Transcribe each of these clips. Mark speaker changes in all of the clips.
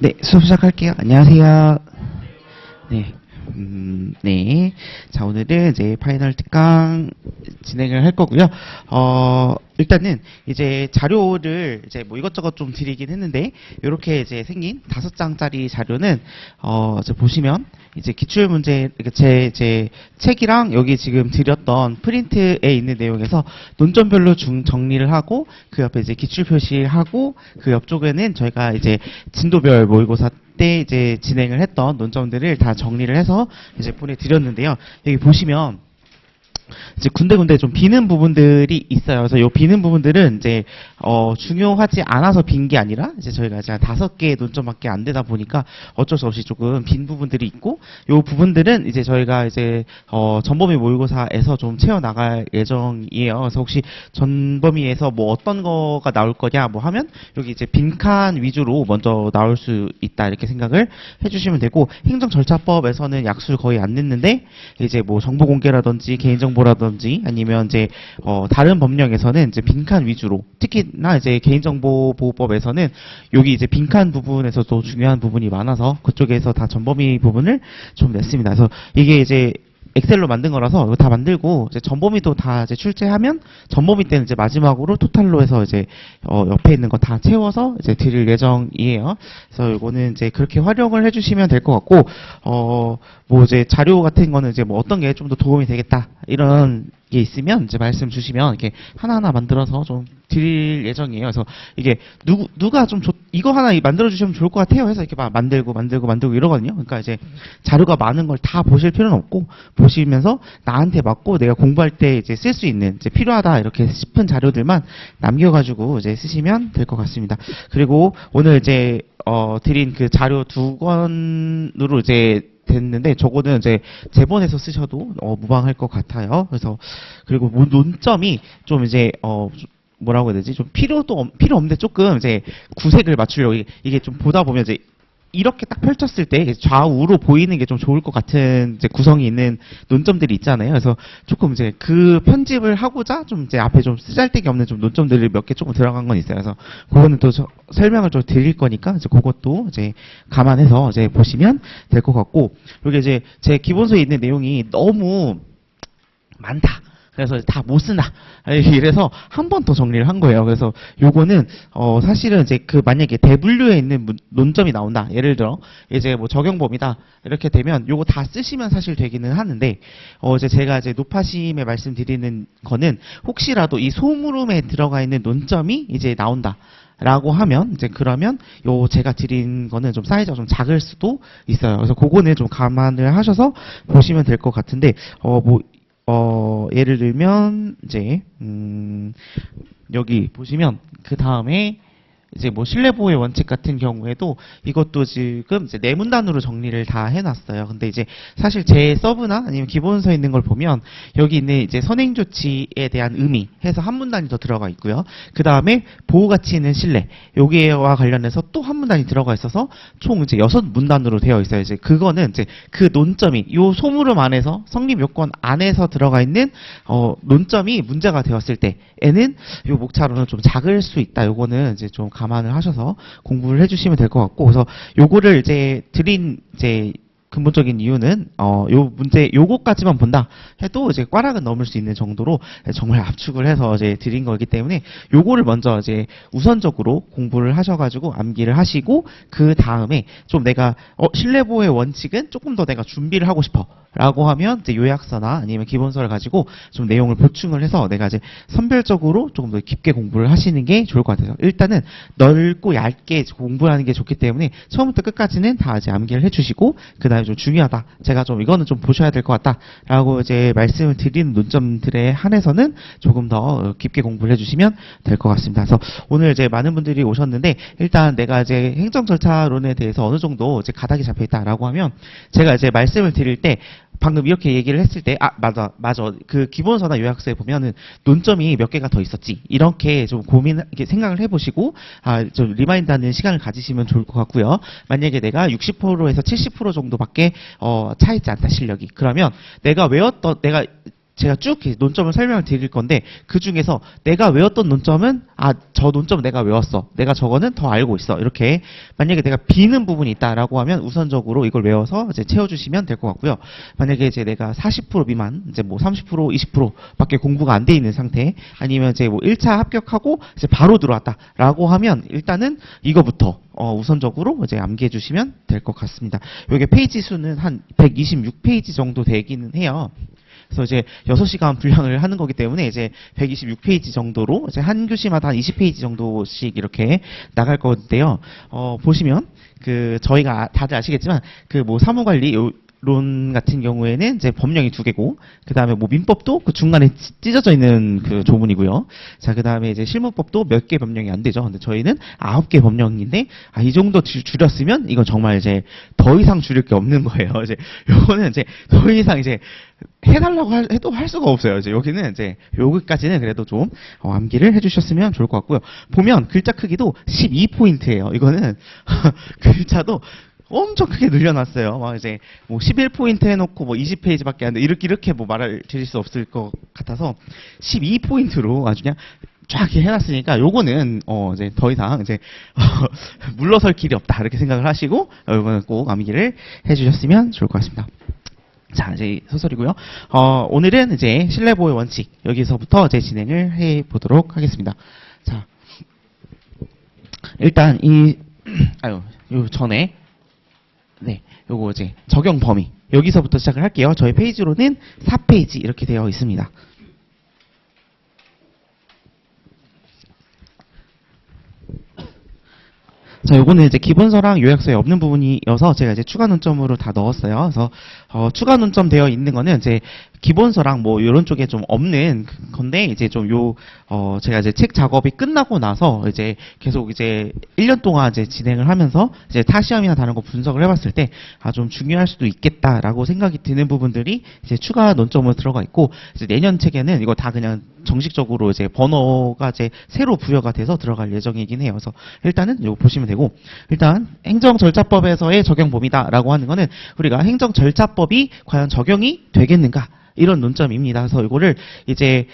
Speaker 1: 네, 수업 시작할게요. 안녕하세요. 네. 네. 자, 오늘은 이제 파이널 특강 진행을 할 거고요. 일단은 이제 자료를 이제 뭐 이것저것 좀 드리긴 했는데, 요렇게 이제 생긴 5장짜리 자료는, 이제 보시면, 이제 기출문제, 제 책이랑 여기 지금 드렸던 프린트에 있는 내용에서 논점별로 정리를 하고, 그 옆에 이제 기출 표시하고, 그 옆쪽에는 저희가 이제 진도별 모의고사 때 이제 진행을 했던 논점들을 다 정리를 해서 이제 보내드렸는데요. 여기 보시면 이제 군데군데 좀 비는 부분들이 있어요. 그래서 이 비는 부분들은 이제 중요하지 않아서 빈 게 아니라 이제 저희가 이제 5개의 논점밖에 안 되다 보니까 어쩔 수 없이 조금 빈 부분들이 있고, 이 부분들은 이제 저희가 이제 전범위 모의고사에서 좀 채워 나갈 예정이에요. 그래서 혹시 전범위에서 뭐 어떤 거가 나올 거냐 뭐 하면 여기 이제 빈칸 위주로 먼저 나올 수 있다 이렇게 생각을 해주시면 되고, 행정절차법에서는 약수 거의 안 넣는데 이제 뭐 정보 공개라든지 개인정보라든지 아니면 이제 다른 법령에서는 이제 빈칸 위주로, 특히나 이제 개인정보보호법에서는 여기 이제 빈칸 부분에서도 중요한 부분이 많아서 그쪽에서 다 전범위 부분을 좀 냈습니다. 그래서 이게 이제 엑셀로 만든 거라서 이거 다 만들고 이제 전범위도 다 이제 출제하면 전범위 때는 이제 마지막으로 토탈로 해서 이제 옆에 있는 거 다 채워서 이제 드릴 예정이에요. 그래서 이거는 이제 그렇게 활용을 해주시면 될 것 같고, 뭐 이제 자료 같은 거는 이제 뭐 어떤 게 좀 더 도움이 되겠다 이런 게 있으면 이제 말씀 주시면 이렇게 하나하나 만들어서 좀 드릴 예정이에요. 그래서 이게 누가 좀 이거 하나 만들어 주시면 좋을 것 같아요 해서 이렇게 막 만들고 이러거든요. 그러니까 이제 자료가 많은 걸 다 보실 필요는 없고, 보시면서 나한테 맞고 내가 공부할 때 이제 쓸 수 있는 이제 필요하다 이렇게 싶은 자료들만 남겨가지고 이제 쓰시면 될 것 같습니다. 그리고 오늘 이제 드린 그 자료 2권으로 이제 됐는데, 저거는 이제 제본에서 쓰셔도 무방할 것 같아요. 그래서 그리고 논점이 좀 이제 뭐라고 해야 되지? 좀 필요 없는데 조금 이제 구색을 맞추려고 이게 좀 보다 보면 이제 이렇게 딱 펼쳤을 때 좌우로 보이는 게 좀 좋을 것 같은 이제 구성이 있는 논점들이 있잖아요. 그래서 조금 이제 그 편집을 하고자 좀 이제 앞에 좀 쓰잘데기 없는 좀 논점들이 몇 개 조금 들어간 건 있어요. 그래서 그거는 또 설명을 좀 드릴 거니까 이제 그것도 이제 감안해서 이제 보시면 될 것 같고, 여기 이제 제 기본서에 있는 내용이 너무 많다. 그래서 다 못 쓰나 이래서 한 번 더 정리를 한 거예요. 그래서 요거는 사실은 이제 그 만약에 대분류에 있는 논점이 나온다, 예를 들어 이제 뭐 적용범위다 이렇게 되면 요거 다 쓰시면 사실 되기는 하는데, 이제 제가 이제 노파심에 말씀드리는 거는 혹시라도 이 소물음에 들어가 있는 논점이 이제 나온다 라고 하면 이제 그러면 요 제가 드린 거는 좀 사이즈가 좀 작을 수도 있어요. 그래서 그거는 좀 감안을 하셔서 보시면 될 것 같은데, 예를 들면 이제 여기 보시면 그 다음에 이제 뭐 신뢰보호의 원칙 같은 경우에도 이것도 지금 이제 네 문단으로 정리를 다 해놨어요. 근데 이제 사실 제 서브나 아니면 기본서에 있는 걸 보면 여기 있는 이제 선행 조치에 대한 의미 해서 한 문단이 더 들어가 있고요. 그 다음에 보호 가치 있는 신뢰, 여기와 관련해서 또 한 문단이 들어가 있어서 총 이제 6문단으로 되어 있어요. 이제 그거는 이제 그 논점이 요 소물음 안에서 성립 요건 안에서 들어가 있는 논점이 문제가 되었을 때에는 요 목차로는 좀 작을 수 있다. 요거는 이제 좀 감안을 하셔서 공부를 해주시면 될 것 같고, 그래서 요거를 이제 드린 이제 근본적인 이유는 요 문제 요거까지만 본다 해도 이제 꽈락은 넘을 수 있는 정도로 정말 압축을 해서 이제 드린 거기 때문에 요거를 먼저 이제 우선적으로 공부를 하셔가지고 암기를 하시고, 그 다음에 좀 내가 신뢰보호의 원칙은 조금 더 내가 준비를 하고 싶어 라고 하면 이제 요약서나 아니면 기본서를 가지고 좀 내용을 보충을 해서 내가 이제 선별적으로 조금 더 깊게 공부를 하시는 게 좋을 것 같아요. 일단은 넓고 얇게 공부하는 게 좋기 때문에 처음부터 끝까지는 다 이제 암기를 해주시고, 그 다음에 좀 중요하다, 제가 좀 이거는 좀 보셔야 될 것 같다 라고 이제 말씀을 드리는 논점들에 한해서는 조금 더 깊게 공부를 해주시면 될 것 같습니다. 그래서 오늘 이제 많은 분들이 오셨는데, 일단 내가 이제 행정절차론에 대해서 어느 정도 이제 가닥이 잡혀 있다라고 하면, 제가 이제 말씀을 드릴 때 방금 이렇게 얘기를 했을 때, 맞아. 그 기본서나 요약서에 보면은 논점이 몇 개가 더 있었지. 이렇게 좀 이렇게 생각을 해보시고, 좀 리마인드하는 시간을 가지시면 좋을 것 같고요. 만약에 내가 60%에서 70% 정도밖에 차 있지 않다, 실력이. 그러면 내가 제가 쭉 논점을 설명을 드릴 건데 그 중에서 내가 외웠던 논점은 저 논점 내가 외웠어. 내가 저거는 더 알고 있어. 이렇게 만약에 내가 비는 부분이 있다라고 하면 우선적으로 이걸 외워서 이제 채워주시면 될 것 같고요. 만약에 이제 내가 40% 미만, 이제 뭐 30%, 20%밖에 공부가 안 돼 있는 상태, 아니면 이제 뭐 1차 합격하고 이제 바로 들어왔다라고 하면 일단은 이거부터 우선적으로 이제 암기해 주시면 될 것 같습니다. 이게 페이지 수는 한 126페이지 정도 되기는 해요. 그래서 이제 6시간 분량을 하는 거기 때문에 이제 126페이지 정도로 이제 한 교시마다 한 20페이지 정도씩 이렇게 나갈 건데요. 보시면 저희가 다들 아시겠지만 뭐 사무관리 론 같은 경우에는 이제 법령이 2개고, 그 다음에 뭐 민법도 그 중간에 찢어져 있는 그 조문이고요. 자, 그 다음에 이제 실무법도 몇 개 법령이 안 되죠. 근데 저희는 9개 법령인데, 이 정도 줄였으면 이건 정말 이제 더 이상 줄일 게 없는 거예요. 이제 요거는 이제 더 이상 이제 해달라고 해도 할 수가 없어요. 이제 여기는 이제 여기까지는 그래도 좀 암기를 해주셨으면 좋을 것 같고요. 보면 글자 크기도 12포인트예요. 이거는 글자도 엄청 크게 늘려놨어요. 막 이제 뭐 11포인트 해놓고 뭐 20페이지밖에 안 돼. 이렇게 뭐 말을 드릴 수 없을 것 같아서 12포인트로 아주 그냥 쫙 이렇게 해놨으니까 요거는 이제 더 이상 이제 물러설 길이 없다 이렇게 생각을 하시고 요거는 꼭 암기를 해주셨으면 좋을 것 같습니다. 자, 이제 소설이고요. 오늘은 이제 신뢰보호 원칙 여기서부터 이제 진행을 해 보도록 하겠습니다. 자, 일단 요 전에 요거 이제 적용 범위 여기서부터 시작을 할게요. 저희 페이지로는 4페이지 이렇게 되어 있습니다. 자, 요거는 이제 기본서랑 요약서에 없는 부분이어서 제가 이제 추가 논점으로 다 넣었어요. 그래서 추가 논점 되어 있는 거는 이제 기본서랑 뭐 이런 쪽에 좀 없는 건데 이제 좀 제가 이제 책 작업이 끝나고 나서 이제 계속 이제 1년 동안 이제 진행을 하면서 이제 타 시험이나 다른 거 분석을 해봤을 때 좀 중요할 수도 있겠다라고 생각이 드는 부분들이 이제 추가 논점으로 들어가 있고, 이제 내년 책에는 이거 다 그냥 정식적으로 이제 번호가 이제 새로 부여가 돼서 들어갈 예정이긴 해요. 그래서 일단은 이거 보시면 되고, 일단 행정절차법에서의 적용 범위다라고 하는 거는 우리가 행정절차법이 과연 적용이 되겠는가 이런 논점입니다. 그래서 이거를 이제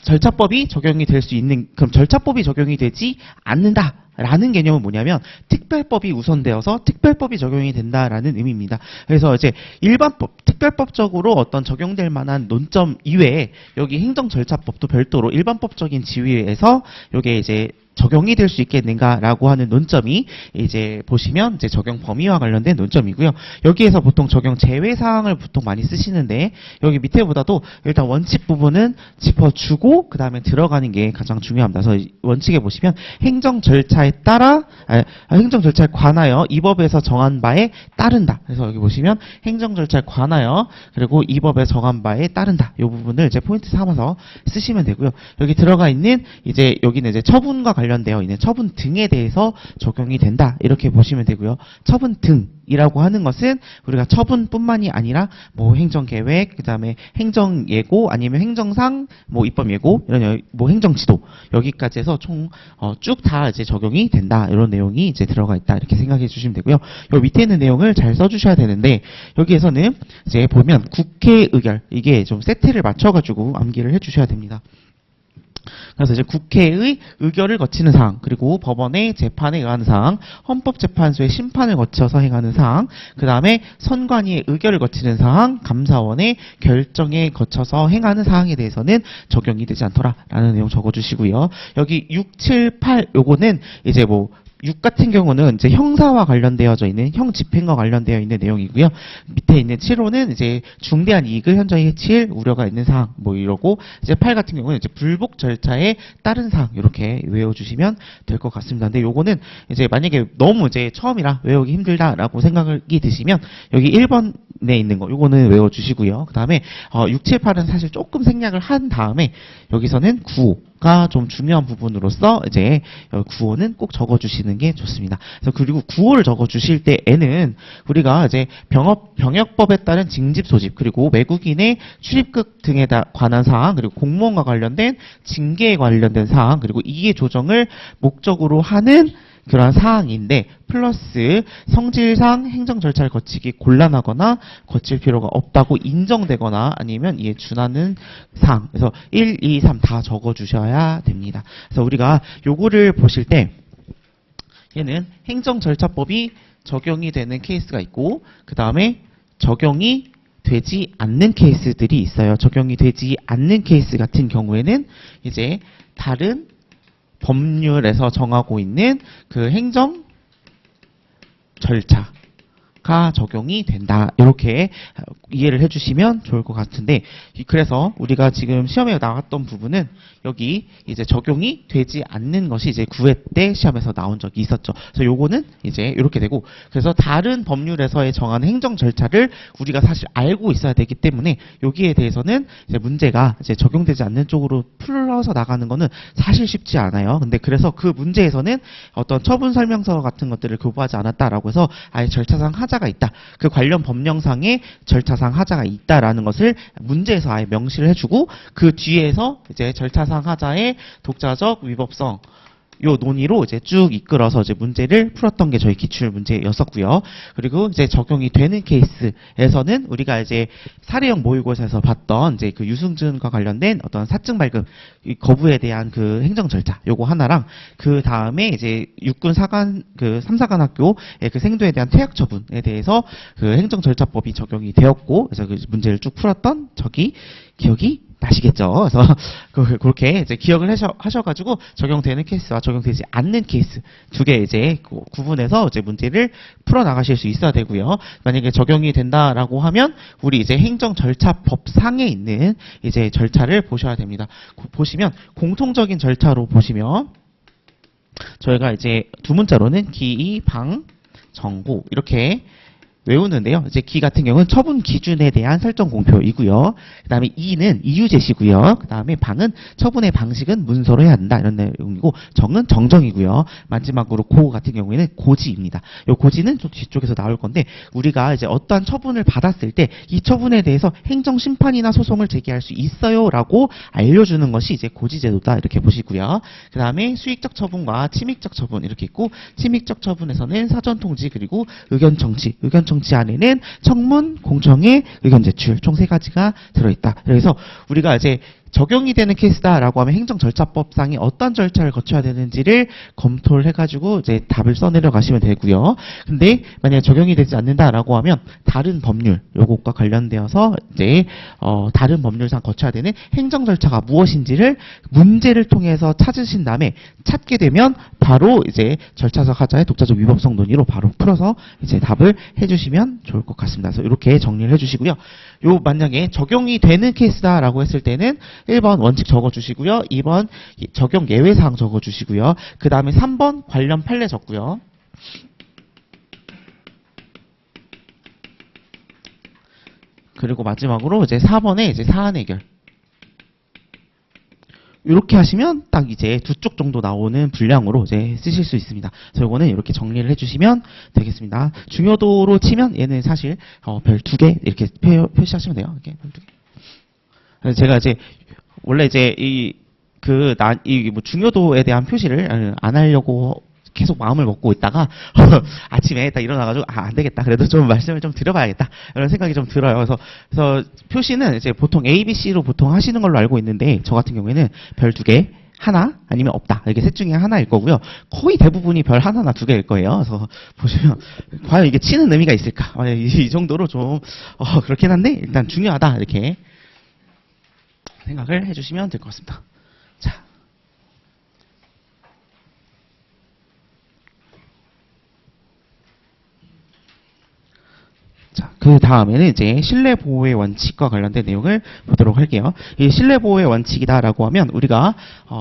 Speaker 1: 절차법이 적용이 될 수 있는, 그럼 절차법이 적용이 되지 않는다라는 개념은 뭐냐면 특별법이 우선되어서 특별법이 적용이 된다라는 의미입니다. 그래서 이제 일반법, 특별법적으로 어떤 적용될 만한 논점 이외에 여기 행정절차법도 별도로 일반법적인 지위에서 이게 이제 적용이 될 수 있겠는가라고 하는 논점이 이제 보시면 이제 적용 범위와 관련된 논점이고요. 여기에서 보통 적용 제외 사항을 보통 많이 쓰시는데 여기 밑에보다도 일단 원칙 부분은 짚어주고 그 다음에 들어가는 게 가장 중요합니다. 그래서 원칙에 보시면 행정 절차에 따라 행정 절차에 관하여 이 법에서 정한 바에 따른다. 그래서 여기 보시면 행정 절차에 관하여 그리고 이 법에 정한 바에 따른다. 이 부분을 이제 포인트 삼아서 쓰시면 되고요. 여기 들어가 있는 이제 여기는 이제 처분과 관련되어 있는 처분 등에 대해서 적용이 된다. 이렇게 보시면 되고요. 처분 등이라고 하는 것은 우리가 처분뿐만이 아니라 뭐 행정계획, 그다음에 행정예고 아니면 행정상, 뭐 입법예고 이런 뭐 행정지도 여기까지 해서 총 쭉 다 이제 적용이 된다. 이런 내용이 이제 들어가 있다. 이렇게 생각해 주시면 되고요. 요 밑에 있는 내용을 잘 써주셔야 되는데 여기에서는 이제 보면 국회 의결 이게 좀 세트를 맞춰가지고 암기를 해주셔야 됩니다. 그래서 이제 국회의 의결을 거치는 사항, 그리고 법원의 재판에 의하는 사항, 헌법재판소의 심판을 거쳐서 행하는 사항, 그 다음에 선관위의 의결을 거치는 사항, 감사원의 결정에 거쳐서 행하는 사항에 대해서는 적용이 되지 않더라라는 내용 적어주시고요. 여기 6, 7, 8 요거는 이제 뭐 6 같은 경우는 이제 형사와 관련되어져 있는 형집행과 관련되어 있는 내용이고요. 밑에 있는 7호는 이제 중대한 이익을 현저히 해칠 우려가 있는 사항 뭐 이러고, 이제 8 같은 경우는 이제 불복 절차에 따른 사항 이렇게 외워주시면 될 것 같습니다. 근데 요거는 이제 만약에 너무 이제 처음이라 외우기 힘들다라고 생각이 드시면 여기 1번에 있는 거 요거는 외워주시고요. 그 다음에 6, 7, 8은 사실 조금 생략을 한 다음에 여기서는 9가 좀 중요한 부분으로서 이제 구호는 꼭 적어주시는 게 좋습니다. 그래서 그리고 구호를 적어주실 때에는 우리가 이제 병역법에 따른 징집 소집, 그리고 외국인의 출입국 등에 관한 사항, 그리고 공무원과 관련된 징계에 관련된 사항, 그리고 이해 조정을 목적으로 하는 그러한 사항인데 플러스 성질상 행정 절차를 거치기 곤란하거나 거칠 필요가 없다고 인정되거나 아니면 이에 준하는 사항. 그래서 1, 2, 3 다 적어주셔야 됩니다. 그래서 우리가 요거를 보실 때 얘는 행정절차법이 적용이 되는 케이스가 있고 그 다음에 적용이 되지 않는 케이스들이 있어요. 적용이 되지 않는 케이스 같은 경우에는 이제 다른 법률에서 정하고 있는 그 행정 절차가 적용이 된다. 이렇게 이해를 해주시면 좋을 것 같은데, 그래서 우리가 지금 시험에 나왔던 부분은 여기 이제 적용이 되지 않는 것이 이제 9회 때 시험에서 나온 적이 있었죠. 그래서 요거는 이제 이렇게 되고, 그래서 다른 법률에서의 정하는 행정 절차를 우리가 사실 알고 있어야 되기 때문에 여기에 대해서는 이제 문제가 이제 적용되지 않는 쪽으로 풀어서 나가는 거는 사실 쉽지 않아요. 근데 그래서 그 문제에서는 어떤 처분 설명서 같은 것들을 교부하지 않았다라고 해서 아예 절차상 하자가 있다. 그 관련 법령상에 절차상 하자가 있다라는 것을 문제에서 아예 명시를 해주고 그 뒤에서 이제 절차상 하자의 독자적 위법성 요 논의로 이제 쭉 이끌어서 이제 문제를 풀었던 게 저희 기출 문제였었고요. 그리고 이제 적용이 되는 케이스에서는 우리가 이제 사례형 모의고사에서 봤던 이제 그 유승준과 관련된 어떤 사증 발급 거부에 대한 그 행정 절차 요거 하나랑 그 다음에 이제 육군 사관 그 3사관 학교의 그 생도에 대한 퇴학 처분에 대해서 그 행정 절차법이 적용이 되었고 그래서 그 문제를 쭉 풀었던 저기 기억이 나시겠죠? 그래서 그렇게 이제 기억을 하셔가지고 적용되는 케이스와 적용되지 않는 케이스 두 개 이제 구분해서 이제 문제를 풀어 나가실 수 있어야 되고요. 만약에 적용이 된다라고 하면 우리 이제 행정절차법상에 있는 이제 절차를 보셔야 됩니다. 보시면 공통적인 절차로 보시면 저희가 이제 두 문자로는 기, 방, 정고 이렇게 외우는데요. 이제 기 같은 경우는 처분 기준에 대한 설정 공표이고요. 그 다음에 이는 이유 제시고요. 그 다음에 방은 처분의 방식은 문서로 해야 한다. 이런 내용이고 정은 정정이고요. 마지막으로 고 같은 경우에는 고지입니다. 이 고지는 좀 뒤쪽에서 나올 건데 우리가 이제 어떠한 처분을 받았을 때 이 처분에 대해서 행정심판이나 소송을 제기할 수 있어요라고 알려주는 것이 이제 고지제도다. 이렇게 보시고요. 그 다음에 수익적 처분과 침익적 처분 이렇게 있고 침익적 처분에서는 사전 통지 그리고 의견 정치 안에는 청문, 공청회, 의견 제출 총 3가지가 들어있다. 그래서 우리가 이제 적용이 되는 케이스다라고 하면 행정절차법상에 어떤 절차를 거쳐야 되는지를 검토를 해가지고 이제 답을 써내려 가시면 되고요. 근데 만약에 적용이 되지 않는다라고 하면 다른 법률 요것과 관련되어서 이제 다른 법률상 거쳐야 되는 행정절차가 무엇인지를 문제를 통해서 찾으신 다음에 찾게 되면 바로 이제 절차적 하자의 독자적 위법성 논의로 바로 풀어서 이제 답을 해주시면 좋을 것 같습니다. 그래서 이렇게 정리를 해주시고요. 요 만약에 적용이 되는 케이스다라고 했을 때는 1번 원칙 적어주시고요. 2번 적용 예외사항 적어주시고요. 그 다음에 3번 관련 판례 적고요. 그리고 마지막으로 이제 4번에 이제 사안 해결. 이렇게 하시면 딱 이제 두 쪽 정도 나오는 분량으로 이제 쓰실 수 있습니다. 그래서 이거는 이렇게 정리를 해주시면 되겠습니다. 중요도로 치면 얘는 사실 별 2개 이렇게 표시하시면 돼요. 이렇게 별 2개. 그래서 제가 이제 원래 이제 뭐 중요도에 대한 표시를 안 하려고 계속 마음을 먹고 있다가 아침에 딱 일어나가지고 안 되겠다. 그래도 좀 말씀을 좀 드려봐야겠다. 이런 생각이 좀 들어요. 그래서 표시는 이제 보통 A, B, C로 보통 하시는 걸로 알고 있는데 저 같은 경우에는 별 2개, 하나 아니면 없다. 이렇게 셋 중에 하나일 거고요. 거의 대부분이 별 하나나 2개일 거예요. 그래서 보시면 과연 이게 치는 의미가 있을까? 이 정도로 좀 그렇긴 한데 일단 중요하다. 이렇게 생각을 해주시면 될 것 같습니다. 자, 그 다음에는 이제 신뢰보호의 원칙과 관련된 내용을 보도록 할게요. 이 신뢰보호의 원칙이다라고 하면 우리가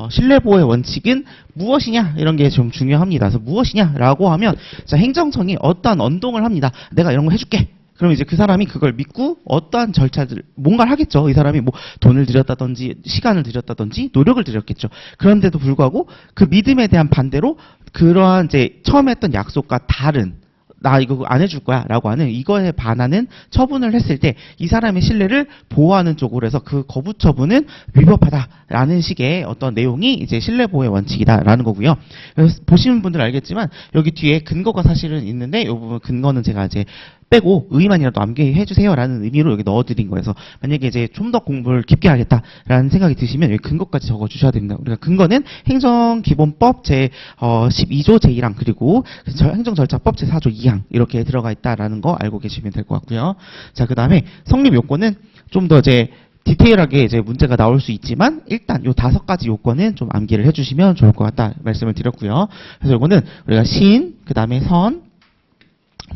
Speaker 1: 신뢰보호의 원칙은 무엇이냐 이런 게 좀 중요합니다. 그래서 무엇이냐라고 하면 자, 행정청이 어떠한 언동을 합니다. 내가 이런 거 해줄게. 그럼 이제 그 사람이 그걸 믿고 어떠한 절차들 뭔가를 하겠죠. 이 사람이 뭐 돈을 들였다든지 시간을 들였다든지 노력을 들였겠죠. 그런데도 불구하고 그 믿음에 대한 반대로 그러한 이제 처음에 했던 약속과 다른 나 이거 안 해줄 거야 라고 하는 이거에 반하는 처분을 했을 때 이 사람의 신뢰를 보호하는 쪽으로 해서 그 거부 처분은 위법하다라는 식의 어떤 내용이 이제 신뢰 보호의 원칙이다라는 거고요. 그래서 보시는 분들 알겠지만 여기 뒤에 근거가 사실은 있는데 이 부분 근거는 제가 이제 빼고 의의만이라도 암기해 주세요라는 의미로 여기 넣어드린 거여서 만약에 이제 좀 더 공부를 깊게 하겠다라는 생각이 드시면 여기 근거까지 적어 주셔야 됩니다. 우리가 근거는 행정기본법 제 12조 제1항 그리고 행정절차법 제 4조 2항 이렇게 들어가 있다라는 거 알고 계시면 될 것 같고요. 자, 그다음에 성립 요건은 좀 더 이제 디테일하게 이제 문제가 나올 수 있지만 일단 요 5가지 요건은 좀 암기를 해주시면 좋을 것 같다 말씀을 드렸고요. 그래서 요거는 우리가 신, 그다음에 선,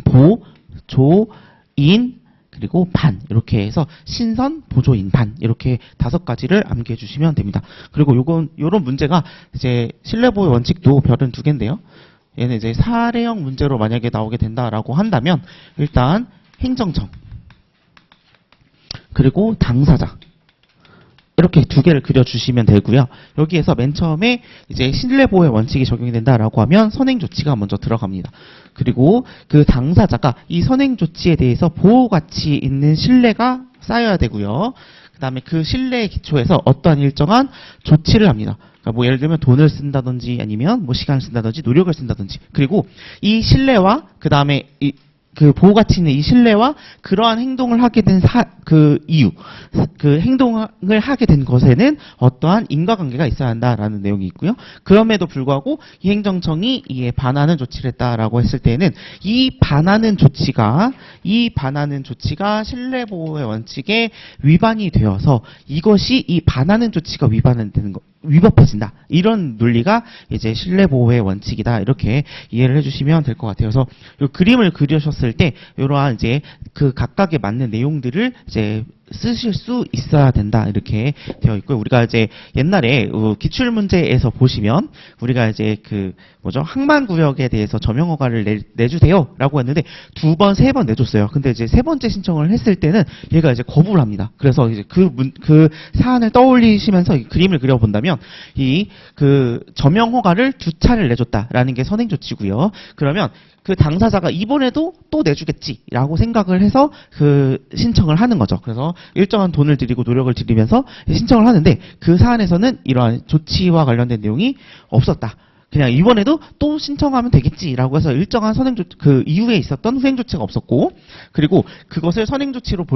Speaker 1: 보, 조, 인, 그리고 반 이렇게 해서 신선, 보조, 인, 반 이렇게 5가지를 암기해 주시면 됩니다. 그리고 요런 문제가 이제 신뢰보호 원칙도 별은 2개인데요. 얘는 이제 사례형 문제로 만약에 나오게 된다라고 한다면 일단 행정청 그리고 당사자 이렇게 2개를 그려주시면 되고요. 여기에서 맨 처음에 이제 신뢰보호의 원칙이 적용이 된다라고 하면 선행조치가 먼저 들어갑니다. 그리고 그 당사자가 이 선행조치에 대해서 보호가치 있는 신뢰가 쌓여야 되고요. 그 다음에 그 신뢰에 기초해서 어떠한 일정한 조치를 합니다. 그러니까 뭐 예를 들면 돈을 쓴다든지 아니면 뭐 시간을 쓴다든지 노력을 쓴다든지 그리고 이 신뢰와 그 다음에 그 보호가치 있는 이 신뢰와 그러한 행동을 하게 된 그 이유, 그 행동을 하게 된 것에는 어떠한 인과관계가 있어야 한다라는 내용이 있고요. 그럼에도 불구하고 이 행정청이 이에 반하는 조치를 했다라고 했을 때는 이 반하는 조치가 신뢰보호의 원칙에 위반이 되어서 이것이 이 반하는 조치가 위반되는 거. 위법해진다. 이런 논리가 이제 신뢰보호의 원칙이다. 이렇게 이해를 해주시면 될 것 같아요. 그래서 이 그림을 그리셨을 때 이러한 이제 그 각각에 맞는 내용들을 이제 쓰실 수 있어야 된다. 이렇게 되어 있고요. 우리가 이제 옛날에 기출문제에서 보시면 우리가 이제 그 뭐죠? 항만구역에 대해서 점용허가를 내주세요라고 했는데 2번, 3번 내줬어요. 근데 이제 3번째 신청을 했을 때는 얘가 이제 거부를 합니다. 그래서 이제 그 사안을 떠올리시면서 이 그림을 그려본다면 이 그 점용허가를 2차를 내줬다라는 게 선행조치고요. 그러면 그 당사자가 이번에도 또 내주겠지라고 생각을 해서 그 신청을 하는 거죠. 그래서 일정한 돈을 들이고 노력을 들이면서 신청을 하는데 그 사안에서는 이러한 조치와 관련된 내용이 없었다. 그냥 이번에도 또 신청하면 되겠지라고 해서 일정한 선행조치, 그 이후에 있었던 후행조치가 없었고, 그리고 그것을 선행조치라고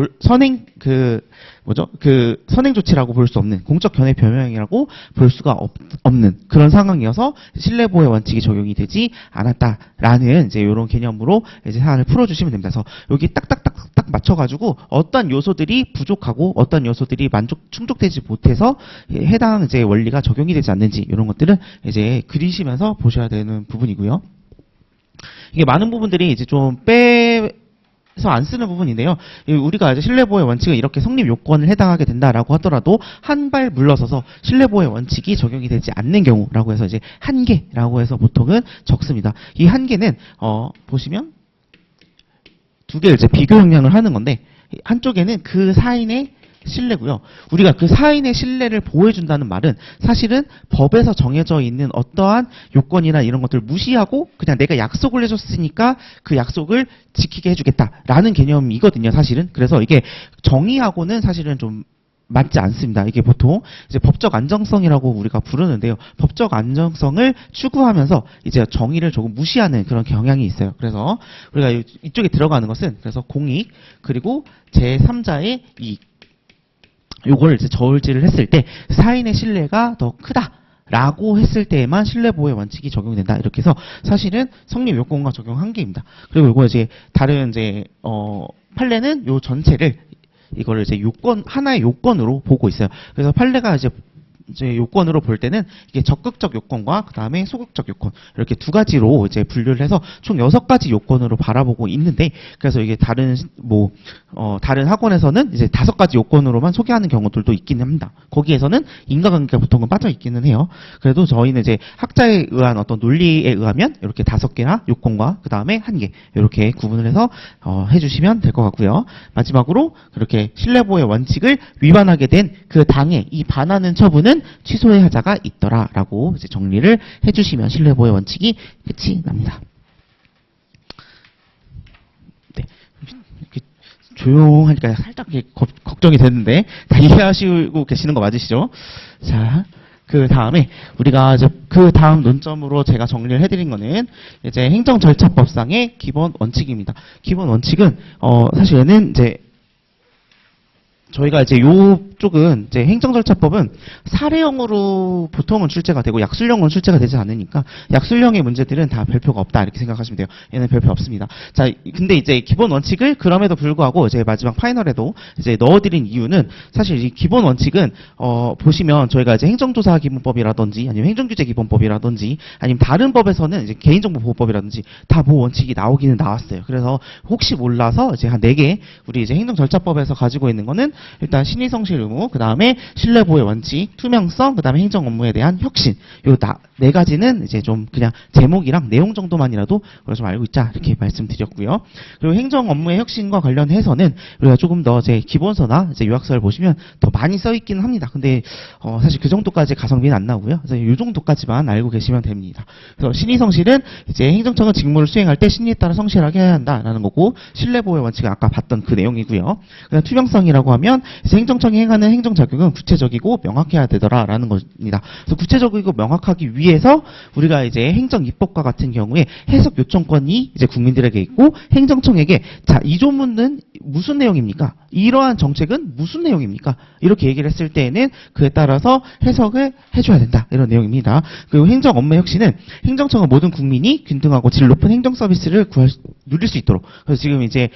Speaker 1: 볼 수 없는 공적 견해 변명이라고 볼 수가 없는 그런 상황이어서 신뢰보호의 원칙이 적용이 되지 않았다라는 이제 이런 개념으로 이제 사안을 풀어주시면 됩니다. 그래서 여기 딱딱딱 맞춰가지고 어떤 요소들이 부족하고 어떤 요소들이 충족되지 못해서 해당 이제 원리가 적용이 되지 않는지 이런 것들은 이제 그리시면서 보셔야 되는 부분이고요. 이게 많은 부분들이 이제 좀 빼서 안 쓰는 부분인데요. 우리가 이제 신뢰보호의 원칙은 이렇게 성립 요건을 해당하게 된다라고 하더라도 한 발 물러서서 신뢰보호의 원칙이 적용이 되지 않는 경우라고 해서 이제 한계라고 해서 보통은 적습니다. 이 한계는 보시면 2개 이제 비교 형량을 하는 건데 한쪽에는 그 사인의 신뢰고요. 우리가 그 사인의 신뢰를 보호해준다는 말은 사실은 법에서 정해져 있는 어떠한 요건이나 이런 것들을 무시하고 그냥 내가 약속을 해줬으니까 그 약속을 지키게 해주겠다라는 개념이거든요. 사실은. 그래서 이게 정의하고는 사실은 좀 맞지 않습니다. 이게 보통 이제 법적 안정성이라고 우리가 부르는데요. 법적 안정성을 추구하면서 이제 정의를 조금 무시하는 그런 경향이 있어요. 그래서 우리가 이쪽에 들어가는 것은 그래서 공익 그리고 제3자의 이익 요걸 이제 저울질을 했을 때 사인의 신뢰가 더 크다라고 했을 때에만 신뢰보호의 원칙이 적용이 된다. 이렇게 해서 사실은 성립 요건과 적용 한계입니다. 그리고 이거 이제 다른 이제 판례는 요 전체를 이거를 이제 하나의 요건으로 보고 있어요. 그래서 판례가 이제 요건으로 볼 때는 이게 적극적 요건과 그 다음에 소극적 요건 이렇게 2가지로 이제 분류를 해서 총 6가지 요건으로 바라보고 있는데 그래서 이게 다른 학원에서는 이제 5가지 요건으로만 소개하는 경우들도 있기는 합니다. 거기에서는 인과관계가 보통은 빠져 있기는 해요. 그래도 저희는 이제 학자에 의한 어떤 논리에 의하면 이렇게 5개나 요건과 그 다음에 1개 이렇게 구분을 해서 해주시면 될 것 같고요. 마지막으로 그렇게 신뢰보호의 원칙을 위반하게 된 그 당의 이 반하는 처분은 취소의 하자가 있더라라고 이제 정리를 해주시면 신뢰보호의 원칙이 끝이 납니다. 조용하니까 살짝 걱정이 되는데 다 이해하시고 계시는 거 맞으시죠? 자, 그 다음에 우리가 이제 그 다음 논점으로 제가 정리를 해드린 거는 이제 행정절차법상의 기본 원칙입니다. 기본 원칙은 사실 얘는 이제 저희가 이제 요쪽은 이제 행정절차법은 사례형으로 보통은 출제가 되고 약술형은 출제가 되지 않으니까 약술형의 문제들은 다 별표가 없다 이렇게 생각하시면 돼요. 얘는 별표 없습니다. 자, 근데 이제 기본 원칙을 그럼에도 불구하고 이제 마지막 파이널에도 이제 넣어드린 이유는 사실 이 기본 원칙은 보시면 저희가 이제 행정조사 기본법이라든지 아니면 행정규제 기본법이라든지 아니면 다른 법에서는 이제 개인정보보호법이라든지 다 보호 원칙이 나오기는 나왔어요. 그래서 혹시 몰라서 이제 한 4개 우리 이제 행정절차법에서 가지고 있는 거는 일단 신의성실 의무, 그 다음에 신뢰보호의 원칙, 투명성, 그 다음에 행정 업무에 대한 혁신. 요 4가지는 이제 좀 그냥 제목이랑 내용 정도만이라도 우리가 좀 알고 있자 이렇게 말씀드렸고요. 그리고 행정 업무의 혁신과 관련해서는 우리가 조금 더 이제 기본서나 이제 요약서를 보시면 더 많이 써 있기는 합니다. 근데 사실 그 정도까지 가성비는 안 나오고요. 그래서 이 정도까지만 알고 계시면 됩니다. 그래서 신의성실은 이제 행정청은 직무를 수행할 때 신의에 따라 성실하게 해야 한다라는 거고, 신뢰보호의 원칙은 아까 봤던 그 내용이고요. 그다음 투명성이라고 하면 행정청이 행하는 행정자격은 구체적이고 명확해야 되더라라는 겁니다. 그래서 구체적이고 명확하기 위해서 우리가 이제 행정입법과 같은 경우에 해석 요청권이 이제 국민들에게 있고, 행정청에게 자, 이 조문은 무슨 내용입니까? 이러한 정책은 무슨 내용입니까? 이렇게 얘기를 했을 때에는 그에 따라서 해석을 해줘야 된다. 이런 내용입니다. 그리고 행정 업무 혁신은 행정청은 모든 국민이 균등하고 질 높은 행정 서비스를 누릴 수 있도록. 그래서 지금 이제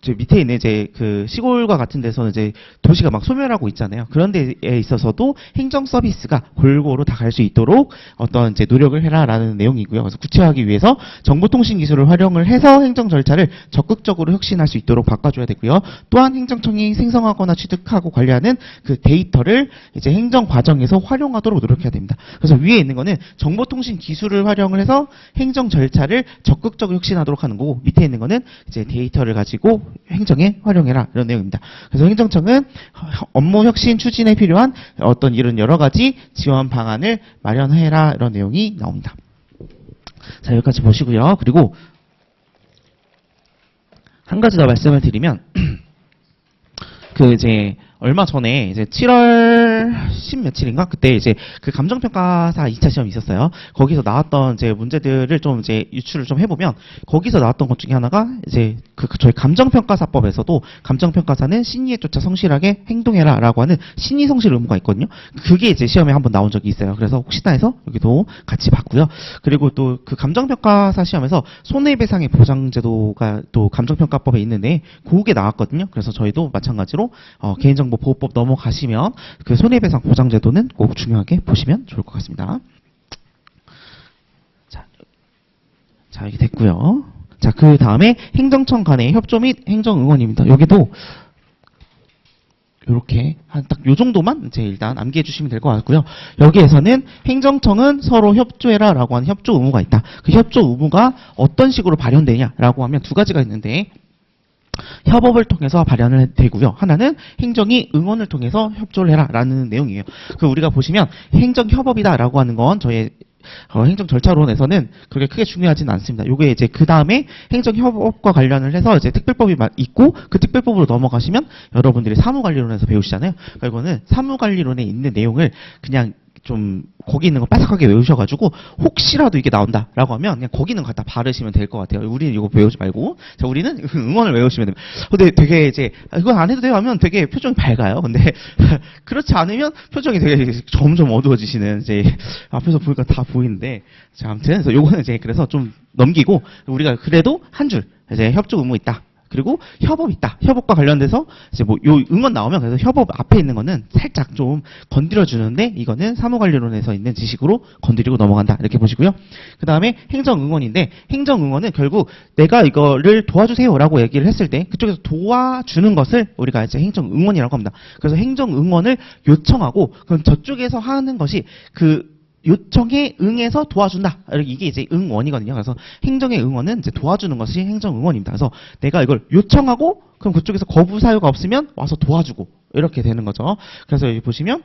Speaker 1: 저 밑에 있는 이제 그 시골과 같은 데서는 이제 도시가 막 소멸하고 있잖아요. 그런 데에 있어서도 행정 서비스가 골고루 다 갈 수 있도록 어떤 이제 노력을 해라라는 내용이고요. 그래서 구체화하기 위해서 정보통신 기술을 활용을 해서 행정 절차를 적극적으로 혁신할 수 있도록 바꿔줘야 되고요. 또한 행정청이 생성하거나 취득하고 관리하는 그 데이터를 이제 행정 과정에서 활용하도록 노력해야 됩니다. 그래서 위에 있는 거는 정보통신 기술을 활용을 해서 행정 절차를 적극적으로 혁신하도록 하는 거고, 밑에 있는 거는 이제 데이터를 가지고 행정에 활용해라 이런 내용입니다. 그래서 행정청은 업무 혁신 추진에 필요한 어떤 이런 여러 가지 지원 방안을 마련해라 이런 내용이 나옵니다. 자, 여기까지 보시고요. 그리고 한 가지 더 말씀을 드리면 그 이제 얼마 전에 이제 7월 10 며칠인가 그때 이제 그 감정평가사 2차 시험이 있었어요. 거기서 나왔던 이제 문제들을 좀 이제 유출을 좀 해보면 거기서 나왔던 것 중에 하나가 이제 저희 감정평가사법에서도 감정평가사는 신의에 쫓아 성실하게 행동해라라고 하는 신의성실 의무가 있거든요. 그게 이제 시험에 한번 나온 적이 있어요. 그래서 혹시나 해서 여기도 같이 봤고요. 그리고 또 그 감정평가사 시험에서 손해배상의 보장제도가 또 감정평가법에 있는데 그게 나왔거든요. 그래서 저희도 마찬가지로 개인정보보호법 넘어가시면 그 손해배상 보장제도는 꼭 중요하게 보시면 좋을 것 같습니다. 자, 이렇게 됐고요. 자, 그 다음에 행정청 간의 협조 및 행정응원입니다. 여기도 이렇게 한 딱 요 정도만 이제 일단 암기해 주시면 될 것 같고요. 여기에서는 행정청은 서로 협조해라라고 하는 협조 의무가 있다. 그 협조 의무가 어떤 식으로 발현되냐라고 하면 2가지가 있는데, 협업을 통해서 발현을 되고요. 하나는 행정이 응원을 통해서 협조를 해라라는 내용이에요. 그 우리가 보시면 행정협업이다라고 하는 건 저희 행정 절차론에서는 그렇게 크게 중요하지는 않습니다. 요게 이제 그 다음에 행정협업과 관련을 해서 이제 특별법이 있고 그 특별법으로 넘어가시면 여러분들이 사무관리론에서 배우시잖아요. 그러니까 이거는 사무관리론에 있는 내용을 그냥 좀 거기 있는 거 빠삭하게 외우셔가지고 혹시라도 이게 나온다라고 하면 그냥 거기 있는 거 갖다 바르시면 될 것 같아요. 우리는 이거 외우지 말고, 자, 우리는 응원을 외우시면 됩니다. 근데 되게 이제 이건 안 해도 돼요 하면 되게 표정이 밝아요. 근데 그렇지 않으면 표정이 되게 점점 어두워지시는, 이제 앞에서 보니까 다 보이는데, 자, 아무튼 그래서 요거는 이제 그래서 좀 넘기고 우리가 그래도 한 줄 이제 협조 의무 있다. 그리고 협업 있다. 협업과 관련돼서 이제 뭐 요 응원 나오면 그래서 협업 앞에 있는 거는 살짝 좀 건드려 주는데, 이거는 사무관리론에서 있는 지식으로 건드리고 넘어간다. 이렇게 보시고요. 그 다음에 행정응원인데, 행정응원은 결국 내가 이거를 도와주세요라고 얘기를 했을 때 그쪽에서 도와주는 것을 우리가 이제 행정응원이라고 합니다. 그래서 행정응원을 요청하고 그럼 저쪽에서 하는 것이 그 요청에 응해서 도와준다. 이게 이제 응원이거든요. 그래서 행정의 응원은 이제 도와주는 것이 행정응원입니다. 그래서 내가 이걸 요청하고 그럼 그쪽에서 거부 사유가 없으면 와서 도와주고 이렇게 되는 거죠. 그래서 여기 보시면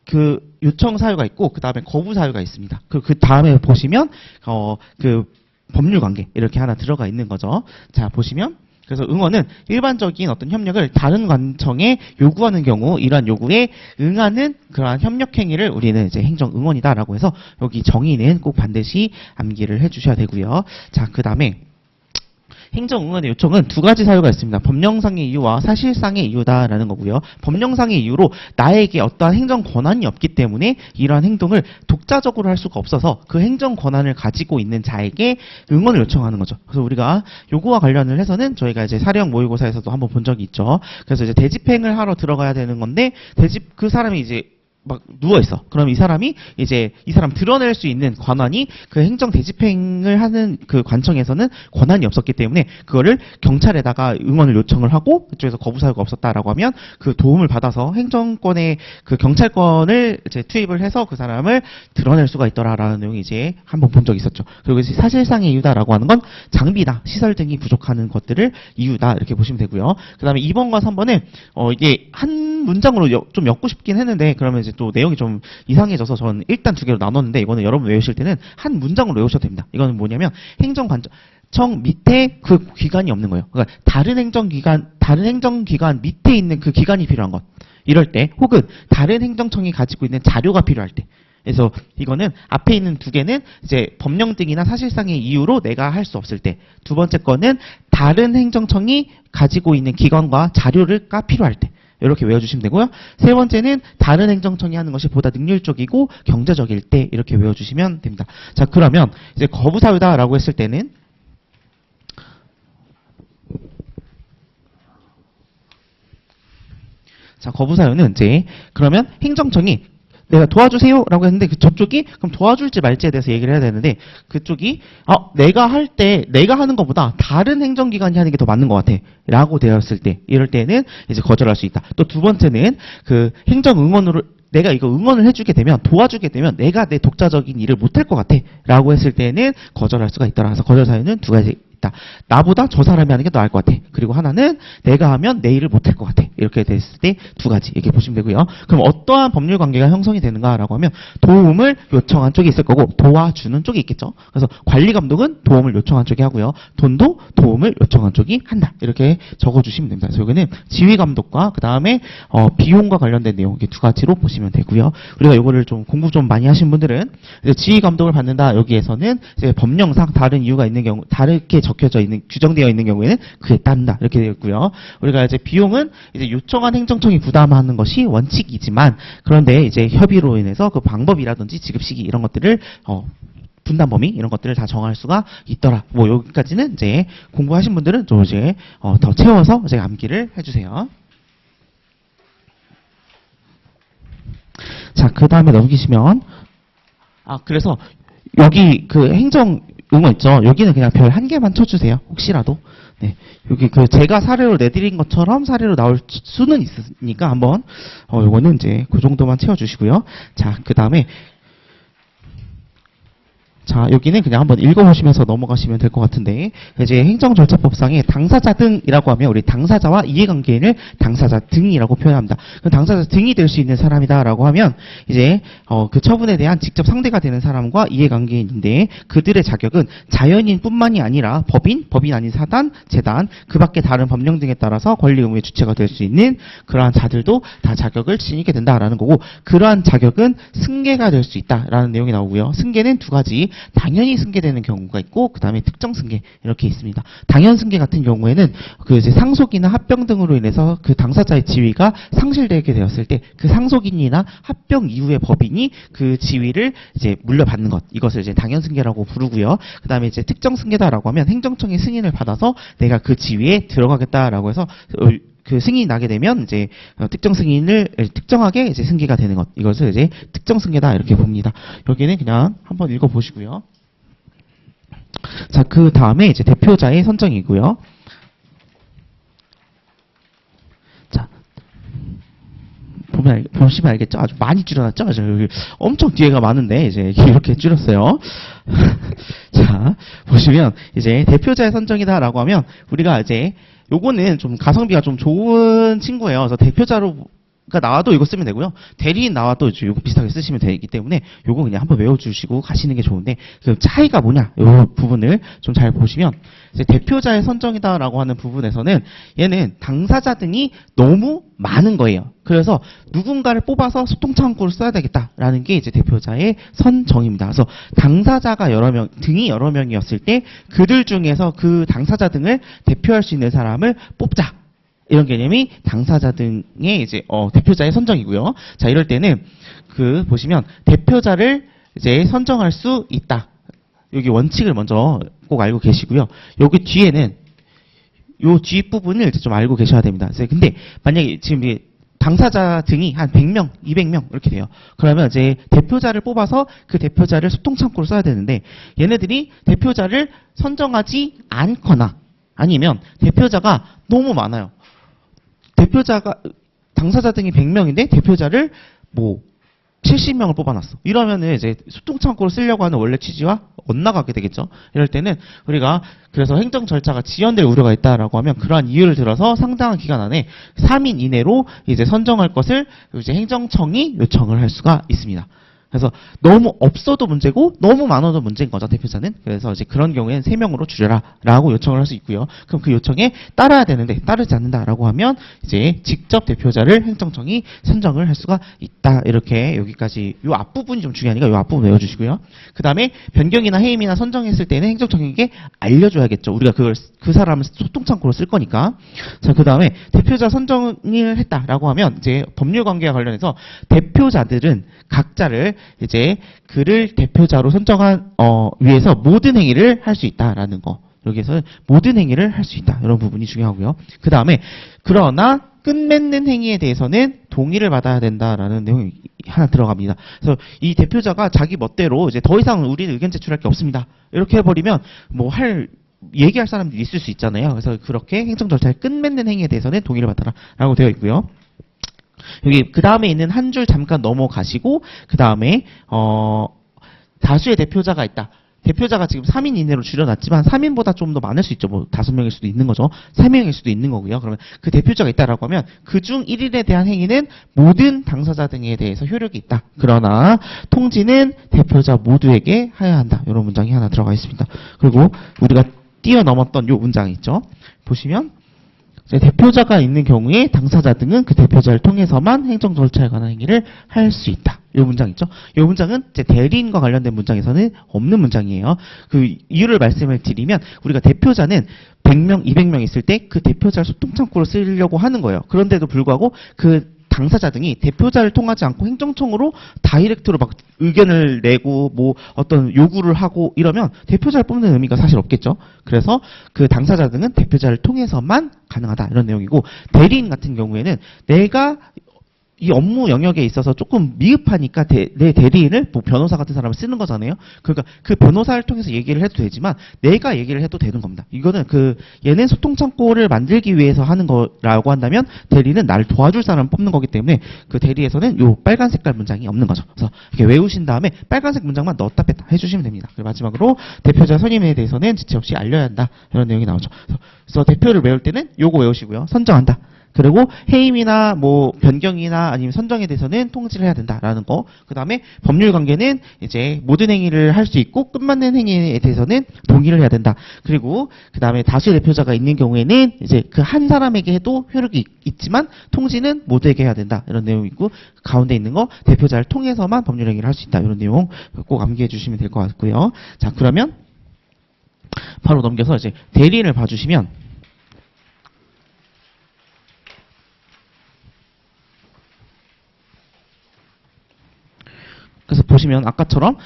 Speaker 1: 그 요청 사유가 있고 그 다음에 거부 사유가 있습니다. 그 다음에 보시면 그 법률 관계 이렇게 하나 들어가 있는 거죠. 자, 보시면 그래서 응원은 일반적인 어떤 협력을 다른 관청에 요구하는 경우 이러한 요구에 응하는 그러한 협력 행위를 우리는 이제 행정 응원이다라고 해서 여기 정의는 꼭 반드시 암기를 해주셔야 되고요. 자, 그 다음에 행정응원의 요청은 두 가지 사유가 있습니다. 법령상의 이유와 사실상의 이유다라는 거고요. 법령상의 이유로 나에게 어떠한 행정 권한이 없기 때문에 이러한 행동을 독자적으로 할 수가 없어서 그 행정 권한을 가지고 있는 자에게 응원을 요청하는 거죠. 그래서 우리가 요거와 관련을 해서는 저희가 이제 사령 모의고사에서도 한번 본 적이 있죠. 그래서 이제 대집행을 하러 들어가야 되는 건데 그 사람이 이제 막 누워있어. 그럼 이 사람이 이제 이 사람 드러낼 수 있는 권한이 그 행정 대집행을 하는 그 관청에서는 권한이 없었기 때문에 그거를 경찰에다가 응원을 요청을 하고 그쪽에서 거부 사유가 없었다라고 하면 그 도움을 받아서 행정권의 그 경찰권을 이제 투입을 해서 그 사람을 드러낼 수가 있더라라는 내용이 이제 한번 본 적이 있었죠. 그리고 이제 사실상의 이유다라고 하는 건 장비나 시설 등이 부족하는 것들을 이유다 이렇게 보시면 되고요. 그 다음에 2번과 3번은 이게 한 문장으로 좀 엮고 싶긴 했는데 그러면 이제 또 내용이 좀 이상해져서 저는 일단 두 개로 나눴는데 이거는 여러분 외우실 때는 한 문장으로 외우셔도 됩니다. 이거는 뭐냐면 행정관청 밑에 그 기관이 없는 거예요. 그러니까 다른 행정기관 밑에 있는 그 기관이 필요한 것. 이럴 때 혹은 다른 행정청이 가지고 있는 자료가 필요할 때. 그래서 이거는 앞에 있는 두 개는 이제 법령 등이나 사실상의 이유로 내가 할 수 없을 때. 두 번째 거는 다른 행정청이 가지고 있는 기관과 자료가 필요할 때. 이렇게 외워주시면 되고요. 세 번째는 다른 행정청이 하는 것이 보다 능률적이고 경제적일 때 이렇게 외워주시면 됩니다. 자, 그러면 이제 거부사유다라고 했을 때는 자, 거부사유는 이제 그러면 행정청이 내가 도와주세요라고 했는데 저쪽이 그럼 도와줄지 말지에 대해서 얘기를 해야 되는데 그쪽이 내가 할 때 내가 하는 것보다 다른 행정기관이 하는 게 더 맞는 것 같아라고 되었을 때 이럴 때는 이제 거절할 수 있다. 또 두 번째는 그 행정응원으로 내가 이거 응원을 해주게 되면 도와주게 되면 내가 내 독자적인 일을 못할 것 같아라고 했을 때는 거절할 수가 있더라. 그래서 거절 사유는 두 가지. 있다. 나보다 저 사람이 하는 게 나을 것 같아. 그리고 하나는 내가 하면 내 일을 못할 것 같아. 이렇게 됐을 때 두 가지 이렇게 보시면 되고요. 그럼 어떠한 법률 관계가 형성이 되는가라고 하면 도움을 요청한 쪽이 있을 거고 도와주는 쪽이 있겠죠. 그래서 관리 감독은 도움을 요청한 쪽이 하고요. 돈도 도움을 요청한 쪽이 한다. 이렇게 적어주시면 됩니다. 그래서 여기는 지휘 감독과 그 다음에 비용과 관련된 내용 이렇게 두 가지로 보시면 되고요. 우리가 이거를 좀 공부 좀 많이 하신 분들은 이제 지휘 감독을 받는다. 여기에서는 이제 법령상 다른 이유가 있는 경우 다르게 적혀져 있는 규정되어 있는 경우에는 그에 따른다 이렇게 되어 있고요. 우리가 이제 비용은 이제 요청한 행정청이 부담하는 것이 원칙이지만 그런데 이제 협의로 인해서 그 방법이라든지 지급 시기 이런 것들을 분담 범위 이런 것들을 다 정할 수가 있더라. 뭐 여기까지는 이제 공부하신 분들은 좀 이제 더 채워서 이제 암기를 해주세요. 자, 그 다음에 넘기시면 그래서 여기 그 행정 응원 있죠. 여기는 그냥 별 한 개만 쳐주세요. 혹시라도. 네. 여기 그 제가 사례로 내드린 것처럼 사례로 나올 수는 있으니까 한번, 요거는 이제 그 정도만 채워주시고요. 자, 그 다음에, 자, 여기는 그냥 한번 읽어보시면서 넘어가시면 될 것 같은데, 이제 행정절차법상에 당사자 등이라고 하면 우리 당사자와 이해관계인을 당사자 등이라고 표현합니다. 그 당사자 등이 될 수 있는 사람이다라고 하면 이제 그 처분에 대한 직접 상대가 되는 사람과 이해관계인인데 그들의 자격은 자연인뿐만이 아니라 법인 아닌 사단, 재단, 그 밖에 다른 법령 등에 따라서 권리 의무의 주체가 될 수 있는 그러한 자들도 다 자격을 지니게 된다라는 거고 그러한 자격은 승계가 될 수 있다라는 내용이 나오고요. 승계는 두 가지. 당연히 승계되는 경우가 있고 그 다음에 특정 승계 이렇게 있습니다. 당연 승계 같은 경우에는 그 이제 상속이나 합병 등으로 인해서 그 당사자의 지위가 상실되게 되었을 때 그 상속인이나 합병 이후의 법인이 그 지위를 이제 물려받는 것 이것을 이제 당연 승계라고 부르고요. 그 다음에 이제 특정 승계다라고 하면 행정청의 승인을 받아서 내가 그 지위에 들어가겠다라고 해서 그 승인이 나게 되면 이제 특정 승인을 특정하게 이제 승계가 되는 것 이것을 이제 특정 승계다 이렇게 봅니다. 여기는 그냥 한번 읽어보시고요. 자, 그 다음에 이제 대표자의 선정이고요. 자, 보시면 알겠죠? 아주 많이 줄여놨죠? 여기 엄청 뒤에가 많은데 이제 이렇게 줄였어요. 자, 보시면 이제 대표자의 선정이다라고 하면 우리가 이제 요거는 좀 가성비가 좀 좋은 친구예요. 그래서 대표자로 가 나와도 이거 쓰면 되고요. 대리인 나와도 이거 비슷하게 쓰시면 되기 때문에 요거 그냥 한번 외워주시고 가시는 게 좋은데 그 차이가 뭐냐 이 부분을 좀 잘 보시면 이제 대표자의 선정이다라고 하는 부분에서는 얘는 당사자 등이 너무 많은 거예요. 그래서 누군가를 뽑아서 소통 창구를 써야 되겠다라는 게 이제 대표자의 선정입니다. 그래서 당사자가 여러 명, 등이 여러 명이었을 때 그들 중에서 그 당사자 등을 대표할 수 있는 사람을 뽑자. 이런 개념이 당사자 등의 이제 대표자의 선정이고요. 자, 이럴 때는 그 보시면 대표자를 이제 선정할 수 있다. 여기 원칙을 먼저 꼭 알고 계시고요. 여기 뒤에는 요 뒷부분을 좀 알고 계셔야 됩니다. 근데 만약에 지금 이게 당사자 등이 한 100명, 200명 이렇게 돼요. 그러면 이제 대표자를 뽑아서 그 대표자를 소통 창구로 써야 되는데 얘네들이 대표자를 선정하지 않거나 아니면 대표자가 너무 많아요. 대표자가 당사자 등이 100명인데 대표자를 뭐 70명을 뽑아놨어. 이러면은 이제 소통 창구로 쓰려고 하는 원래 취지와 엇나가게 되겠죠. 이럴 때는 우리가 그래서 행정 절차가 지연될 우려가 있다라고 하면 그러한 이유를 들어서 상당한 기간 안에 3인 이내로 이제 선정할 것을 이제 행정청이 요청을 할 수가 있습니다. 그래서 너무 없어도 문제고 너무 많아도 문제인 거죠, 대표자는. 그래서 이제 그런 경우에는 3명으로 줄여라라고 요청을 할 수 있고요. 그럼 그 요청에 따라야 되는데 따르지 않는다라고 하면 이제 직접 대표자를 행정청이 선정을 할 수가 있다. 이렇게 여기까지 요 앞부분이 좀 중요하니까 요 앞부분 외워주시고요. 그 다음에 변경이나 해임이나 선정했을 때는 행정청에게 알려줘야겠죠. 우리가 그 사람을 소통창구로 쓸 거니까. 자, 그 다음에 대표자 선정을 했다라고 하면 이제 법률 관계와 관련해서 대표자들은 각자를 이제 그를 대표자로 선정한 위해서 모든 행위를 할 수 있다라는 거. 여기에서 모든 행위를 할 수 있다. 이런 부분이 중요하고요. 그 다음에 그러나 끝맺는 행위에 대해서는 동의를 받아야 된다라는 내용이 하나 들어갑니다. 그래서 이 대표자가 자기 멋대로 이제 더 이상 우리는 의견 제출할 게 없습니다. 이렇게 해버리면 뭐 얘기할 사람들이 있을 수 있잖아요. 그래서 그렇게 행정 절차의 끝맺는 행위에 대해서는 동의를 받아라라고 되어 있고요. 여기 그 다음에 있는 한 줄 잠깐 넘어가시고 그 다음에 다수의 대표자가 있다. 대표자가 지금 3인 이내로 줄여놨지만 3인보다 좀 더 많을 수 있죠. 뭐 5명일 수도 있는 거죠. 3명일 수도 있는 거고요. 그러면 그 대표자가 있다라고 하면 그중 1인에 대한 행위는 모든 당사자 등에 대해서 효력이 있다. 그러나 통지는 대표자 모두에게 하여야 한다. 이런 문장이 하나 들어가 있습니다. 그리고 우리가 뛰어넘었던 요 문장 있죠. 보시면 대표자가 있는 경우에 당사자 등은 그 대표자를 통해서만 행정 절차에 관한 행위를 할 수 있다. 이 문장 있죠. 이 문장은 이제 대리인과 관련된 문장에서는 없는 문장이에요. 그 이유를 말씀을 드리면 우리가 대표자는 100명, 200명 있을 때 그 대표자를 소통창구로 쓰려고 하는 거예요. 그런데도 불구하고 그 당사자 등이 대표자를 통하지 않고 행정청으로 다이렉트로 막 의견을 내고 뭐 어떤 요구를 하고 이러면 대표자를 뽑는 의미가 사실 없겠죠. 그래서 그 당사자 등은 대표자를 통해서만 가능하다. 이런 내용이고 대리인 같은 경우에는 내가 이 업무 영역에 있어서 조금 미흡하니까 내 대리인을 뭐 변호사 같은 사람을 쓰는 거잖아요. 그러니까 그 변호사를 통해서 얘기를 해도 되지만 내가 얘기를 해도 되는 겁니다. 이거는 얘는 소통창구를 만들기 위해서 하는 거라고 한다면 대리는 나를 도와줄 사람을 뽑는 거기 때문에 그 대리에서는 요 빨간 색깔 문장이 없는 거죠. 그래서 이렇게 외우신 다음에 빨간색 문장만 넣었다 뺐다 해주시면 됩니다. 그리고 마지막으로 대표자 선임에 대해서는 지체 없이 알려야 한다. 이런 내용이 나오죠. 그래서 대표를 외울 때는 요거 외우시고요. 선정한다. 그리고 해임이나 뭐 변경이나 아니면 선정에 대해서는 통지를 해야 된다라는 거. 그 다음에 법률 관계는 이제 모든 행위를 할 수 있고 끝맞는 행위에 대해서는 동의를 해야 된다. 그리고 그 다음에 다수의 대표자가 있는 경우에는 이제 그 한 사람에게 해도 효력이 있지만 통지는 모두에게 해야 된다. 이런 내용이 있고 가운데 있는 거 대표자를 통해서만 법률 행위를 할 수 있다. 이런 내용 꼭 암기해 주시면 될 것 같고요. 자, 그러면 바로 넘겨서 이제 대리인을 봐주시면 그래서 보시면 아까처럼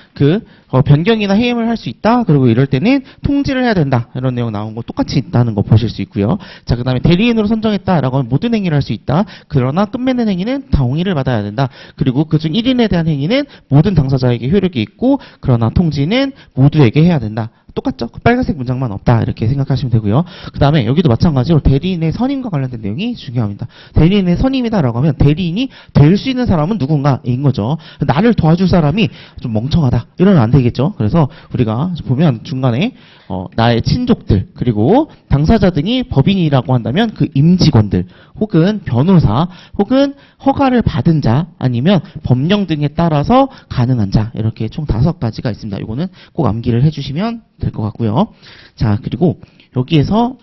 Speaker 1: 변경이나 해임을 할 수 있다. 그리고 이럴 때는 통지를 해야 된다. 이런 내용 나온 거 똑같이 있다는 거 보실 수 있고요. 자, 그 다음에 대리인으로 선정했다라고 하면 모든 행위를 할 수 있다. 그러나 끝맺는 행위는 동의를 받아야 된다. 그리고 그중 1인에 대한 행위는 모든 당사자에게 효력이 있고 그러나 통지는 모두에게 해야 된다. 똑같죠? 그 빨간색 문장만 없다 이렇게 생각하시면 되고요. 그 다음에 여기도 마찬가지로 대리인의 선임과 관련된 내용이 중요합니다. 대리인의 선임이다라고 하면 대리인이 될 수 있는 사람은 누군가인 거죠. 나를 도와줄 사람이 좀 멍청하다 이러면 안 되겠죠. 그래서 우리가 보면 중간에 나의 친족들 그리고 당사자 등이 법인이라고 한다면 그 임직원들 혹은 변호사 혹은 허가를 받은 자 아니면 법령 등에 따라서 가능한 자 이렇게 총 5가지가 있습니다. 이거는 꼭 암기를 해주시면 될 것 같고요. 자, 그리고 여기에서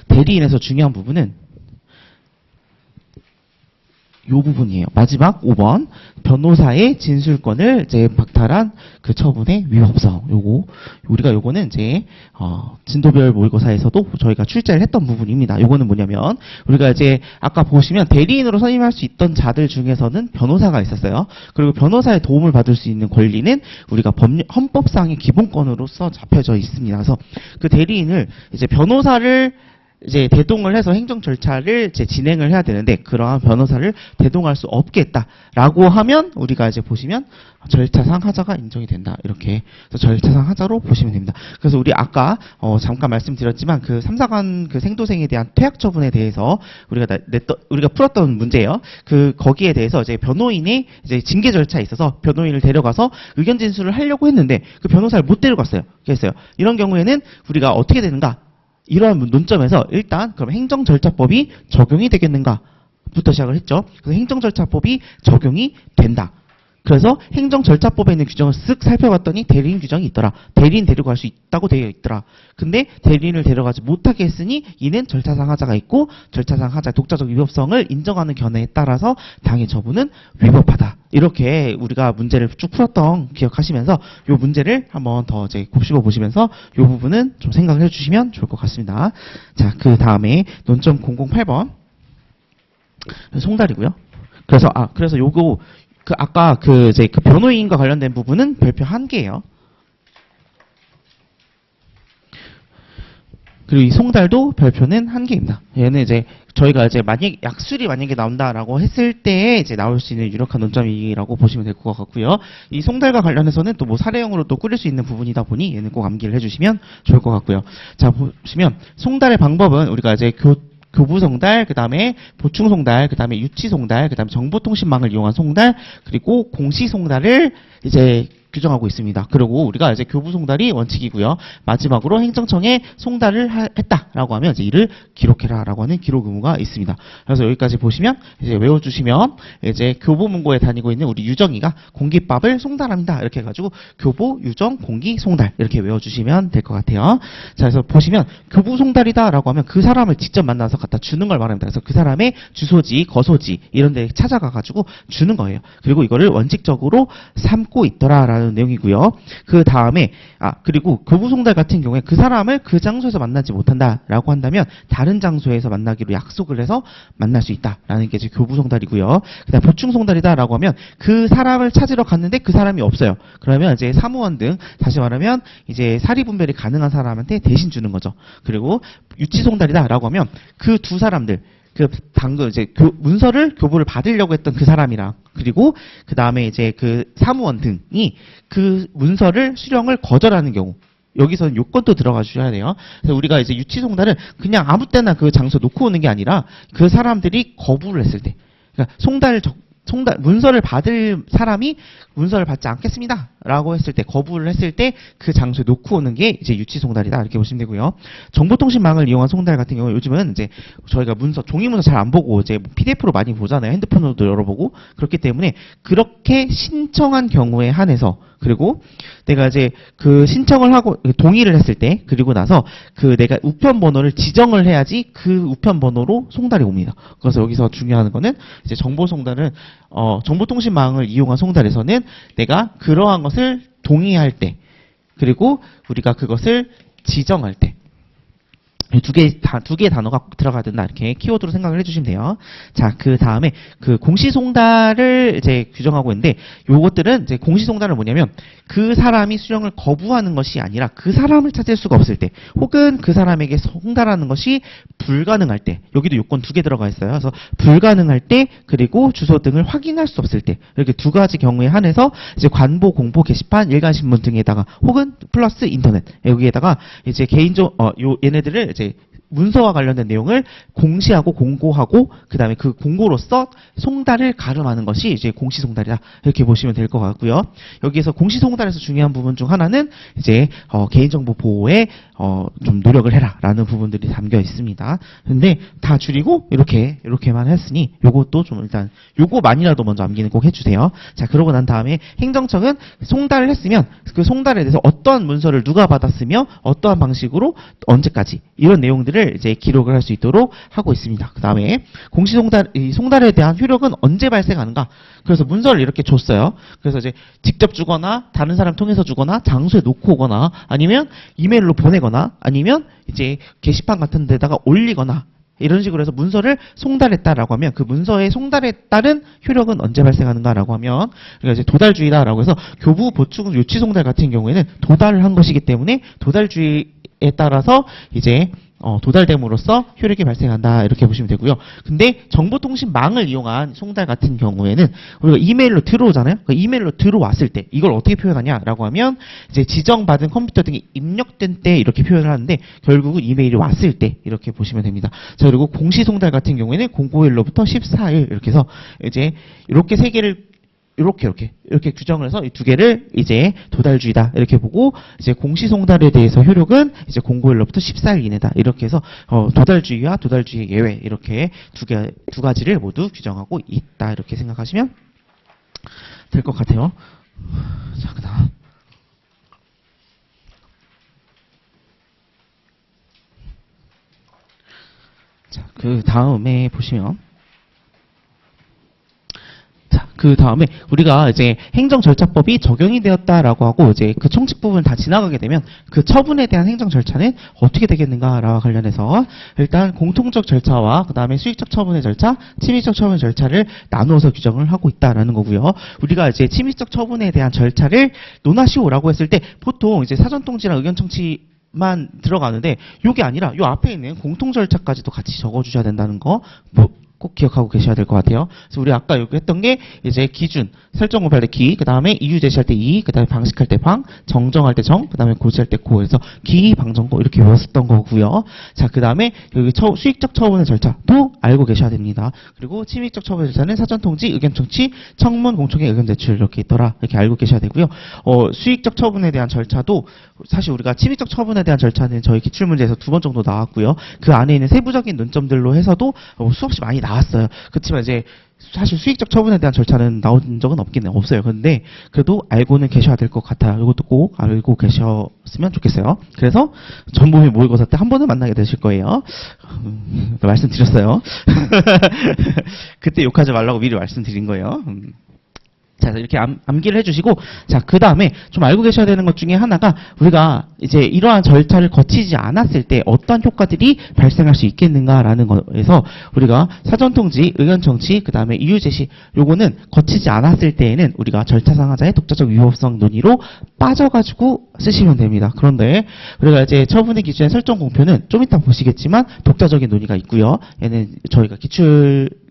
Speaker 1: 대리인에서 중요한 부분은 이 부분이에요. 마지막 5번 변호사의 진술권을 이제 박탈한 그 처분의 위법성. 요거는 이제 진도별 모의고사에서도 저희가 출제를 했던 부분입니다. 요거는 뭐냐면 우리가 이제 아까 보시면 대리인으로 선임할 수 있던 자들 중에서는 변호사가 있었어요. 그리고 변호사의 도움을 받을 수 있는 권리는 우리가 헌법상의 기본권으로서 잡혀져 있습니다. 그래서 그 대리인을 이제 변호사를 이제 대동을 해서 행정 절차를 이제 진행을 해야 되는데 그러한 변호사를 대동할 수 없게 했다라고 하면 우리가 이제 보시면 절차상 하자가 인정이 된다. 이렇게 그래서 절차상 하자로 보시면 됩니다. 그래서 우리 아까 잠깐 말씀드렸지만 그 3, 4관 그 생도생에 대한 퇴학 처분에 대해서 우리가 풀었던 문제예요. 그 거기에 대해서 이제 변호인이 이제 징계 절차에 있어서 변호인을 데려가서 의견 진술을 하려고 했는데 그 변호사를 못 데려갔어요. 그랬어요. 이런 경우에는 우리가 어떻게 되는가? 이러한 논점에서 일단 그럼 행정절차법이 적용이 되겠는가부터 시작을 했죠. 그래서 행정절차법이 적용이 된다. 그래서 행정절차법에 있는 규정을 쓱 살펴봤더니 대리인 규정이 있더라. 대리인 데려갈 수 있다고 되어 있더라. 근데 대리인을 데려가지 못하게 했으니 이는 절차상 하자가 있고 절차상 하자 독자적 위법성을 인정하는 견해에 따라서 당의 처분은 위법하다. 이렇게 우리가 문제를 쭉 풀었던 기억하시면서 이 문제를 한번 더 이제 곱씹어 보시면서 이 부분은 좀 생각을 해주시면 좋을 것 같습니다. 자, 그 다음에 논점 008번 송달이고요. 그래서 요거 아까 그 변호인과 관련된 부분은 별표 1개예요. 그리고 이 송달도 별표는 1개입니다. 얘는 이제 저희가 이제 약술이 만약에 나온다라고 했을 때 이제 나올 수 있는 유력한 논점이라고 보시면 될 것 같고요. 이 송달과 관련해서는 또 뭐 사례형으로 또 꾸릴 수 있는 부분이다 보니 얘는 꼭 암기를 해주시면 좋을 것 같고요. 자, 보시면 송달의 방법은 우리가 이제 교부 송달, 그 다음에 보충 송달, 그 다음에 유치 송달, 그 다음에 정보통신망을 이용한 송달, 그리고 공시 송달을 이제 규정하고 있습니다. 그리고 우리가 이제 교부 송달이 원칙이고요. 마지막으로 행정청에 송달을 했다라고 하면 이제 이를 기록해라라고 하는 기록 의무가 있습니다. 그래서 여기까지 보시면 이제 외워주시면 이제 교보문고에 다니고 있는 우리 유정이가 공기밥을 송달합니다. 이렇게 해가지고 교보, 유정, 공기, 송달 이렇게 외워주시면 될 것 같아요. 자, 그래서 보시면 교부 송달이다라고 하면 그 사람을 직접 만나서 갖다 주는 걸 말합니다. 그래서 그 사람의 주소지, 거소지 이런 데 찾아가가지고 주는 거예요. 그리고 이거를 원칙적으로 삼고 있더라라는 내용이고요. 그 다음에 그리고 교부 송달 같은 경우에 그 사람을 그 장소에서 만나지 못한다라고 한다면 다른 장소에서 만나기로 약속을 해서 만날 수 있다라는 게 이제 교부 송달이고요. 그다음 보충 송달이다라고 하면 그 사람을 찾으러 갔는데 그 사람이 없어요. 그러면 이제 사무원 등 다시 말하면 이제 사리 분별이 가능한 사람한테 대신 주는 거죠. 그리고 유치 송달이다라고 하면 그 두 사람들 방금 이제 문서를 교부를 받으려고 했던 그 사람이랑 그리고 그 다음에 이제 그 사무원 등이 그 문서를 수령을 거절하는 경우 여기서는 요건도 들어가 주셔야 돼요. 그래서 우리가 이제 유치 송달은 그냥 아무 때나 그 장소에 놓고 오는 게 아니라 그 사람들이 거부를 했을 때 그러니까 문서를 받을 사람이 문서를 받지 않겠습니다. 라고 했을 때, 거부를 했을 때 그 장소에 놓고 오는 게 이제 유치 송달이다. 이렇게 보시면 되고요. 정보통신망을 이용한 송달 같은 경우 요즘은 이제 저희가 종이 문서 잘 안 보고 이제 PDF로 많이 보잖아요. 핸드폰으로도 열어보고. 그렇기 때문에 그렇게 신청한 경우에 한해서 그리고 내가 이제 그 신청을 하고 동의를 했을 때 그리고 나서 그 내가 우편 번호를 지정을 해야지 그 우편 번호로 송달이 옵니다. 그래서 여기서 중요한 거는 이제 정보 송달은 정보통신망을 이용한 송달에서는 내가 그러한 것을 동의할 때 그리고 우리가 그것을 지정할 때 두 개의 단어가 꼭 들어가야 된다. 이렇게 키워드로 생각을 해주시면 돼요. 자, 그 다음에 그 공시송달을 이제 규정하고 있는데, 요것들은 이제 공시송달은 뭐냐면, 그 사람이 수령을 거부하는 것이 아니라 그 사람을 찾을 수가 없을 때, 혹은 그 사람에게 송달하는 것이 불가능할 때, 여기도 요건 두 개 들어가 있어요. 그래서 불가능할 때, 그리고 주소 등을 확인할 수 없을 때, 이렇게 두 가지 경우에 한해서 이제 관보, 공보, 게시판, 일간신문 등에다가, 혹은 플러스 인터넷, 여기에다가 이제 얘네들을 이제 문서와 관련된 내용을 공시하고 공고하고 그다음에 그 공고로서 송달을 가름하는 것이 이제 공시송달이다. 이렇게 보시면 될 것 같고요. 여기에서 공시송달에서 중요한 부분 중 하나는 이제 개인정보 보호에 좀 노력을 해라라는 부분들이 담겨 있습니다. 근데 다 줄이고 이렇게만 했으니 요것도 좀 일단 요거만이라도 먼저 암기는 꼭 해주세요. 자, 그러고 난 다음에 행정청은 송달을 했으면 그 송달에 대해서 어떠한 문서를 누가 받았으며 어떠한 방식으로 언제까지 이런 내용들을 이제 기록을 할 수 있도록 하고 있습니다. 그 다음에 이 송달에 대한 효력은 언제 발생하는가? 그래서 문서를 이렇게 줬어요. 그래서 이제 직접 주거나 다른 사람 통해서 주거나 장소에 놓고 오거나 아니면 이메일로 보내거나 아니면 이제 게시판 같은 데다가 올리거나 이런 식으로 해서 문서를 송달했다라고 하면 그 문서의 송달에 따른 효력은 언제 발생하는가라고 하면 우리가 이제 도달주의다라고 해서 교부, 보충, 요치 송달 같은 경우에는 도달을 한 것이기 때문에 도달주의에 따라서 이제 도달됨으로써 효력이 발생한다 이렇게 보시면 되고요. 근데 정보통신망을 이용한 송달 같은 경우에는 우리가 이메일로 들어오잖아요. 그 이메일로 들어왔을 때 이걸 어떻게 표현하냐라고 하면 이제 지정받은 컴퓨터 등에 입력된 때 이렇게 표현을 하는데 결국은 이메일이 왔을 때 이렇게 보시면 됩니다. 자, 그리고 공시송달 같은 경우에는 091로부터 14일 이렇게 해서 이제 이렇게 세 개를 이렇게 규정을 해서 이 두 개를 이제 도달주의다 이렇게 보고 이제 공시송달에 대해서 효력은 이제 091로부터 14일 이내다 이렇게 해서 도달주의와 도달주의 예외 이렇게 두 가지를 모두 규정하고 있다 이렇게 생각하시면 될 것 같아요. 자, 그다음 그 다음에 보시면 그 다음에 우리가 이제 행정절차법이 적용이 되었다라고 하고 이제 그 총칙 부분 다 지나가게 되면 그 처분에 대한 행정 절차는 어떻게 되겠는가와 관련해서 일단 공통적 절차와 그 다음에 수익적 처분의 절차, 침입적 처분의 절차를 나누어서 규정을 하고 있다라는 거고요. 우리가 이제 침입적 처분에 대한 절차를 논하시오라고 했을 때 보통 이제 사전통지랑 의견청취만 들어가는데 요게 아니라 요 앞에 있는 공통 절차까지도 같이 적어주셔야 된다는 거 꼭 기억하고 계셔야 될 것 같아요. 그래서 우리 아까 여기 했던 게 이제 기준, 설정 공표할 때 기, 그 다음에 이유 제시할 때 이, 그 다음에 방식할 때 방, 정정할 때 정, 그 다음에 고지할 때 고, 그래서 기, 방, 정고 이렇게 외웠었던 거고요. 자, 그 다음에 여기 수익적 처분의 절차도 알고 계셔야 됩니다. 그리고 침입적 처분의 절차는 사전통지, 의견청취, 청문, 공청회, 의견 제출 이렇게 있더라 이렇게 알고 계셔야 되고요. 수익적 처분에 대한 절차도 사실 우리가 침입적 처분에 대한 절차는 저희 기출문제에서 2번 정도 나왔고요. 그 안에 있는 세부적인 논점들로 해서도 수없이 많이 나왔어요. 그렇지만 이제 사실 수익적 처분에 대한 절차는 나온 적은 없어요. 그런데 그래도 알고는 계셔야 될 것 같아요. 이것도 꼭 알고 계셨으면 좋겠어요. 그래서 전범위 모의고사 때 한 번은 만나게 되실 거예요. 말씀드렸어요. 그때 욕하지 말라고 미리 말씀드린 거예요. 자, 이렇게 암기를 해주시고, 자, 그 다음에 좀 알고 계셔야 되는 것 중에 하나가 우리가 이제 이러한 절차를 거치지 않았을 때 어떠한 효과들이 발생할 수 있겠는가라는 거에서 우리가 사전통지, 의견청취, 그 다음에 이유제시, 요거는 거치지 않았을 때에는 우리가 절차상하자의 독자적 위법성 논의로 빠져가지고 쓰시면 됩니다. 그런데 우리가 이제 처분의 기준의 설정 공표는 좀 이따 보시겠지만 독자적인 논의가 있고요. 얘는 저희가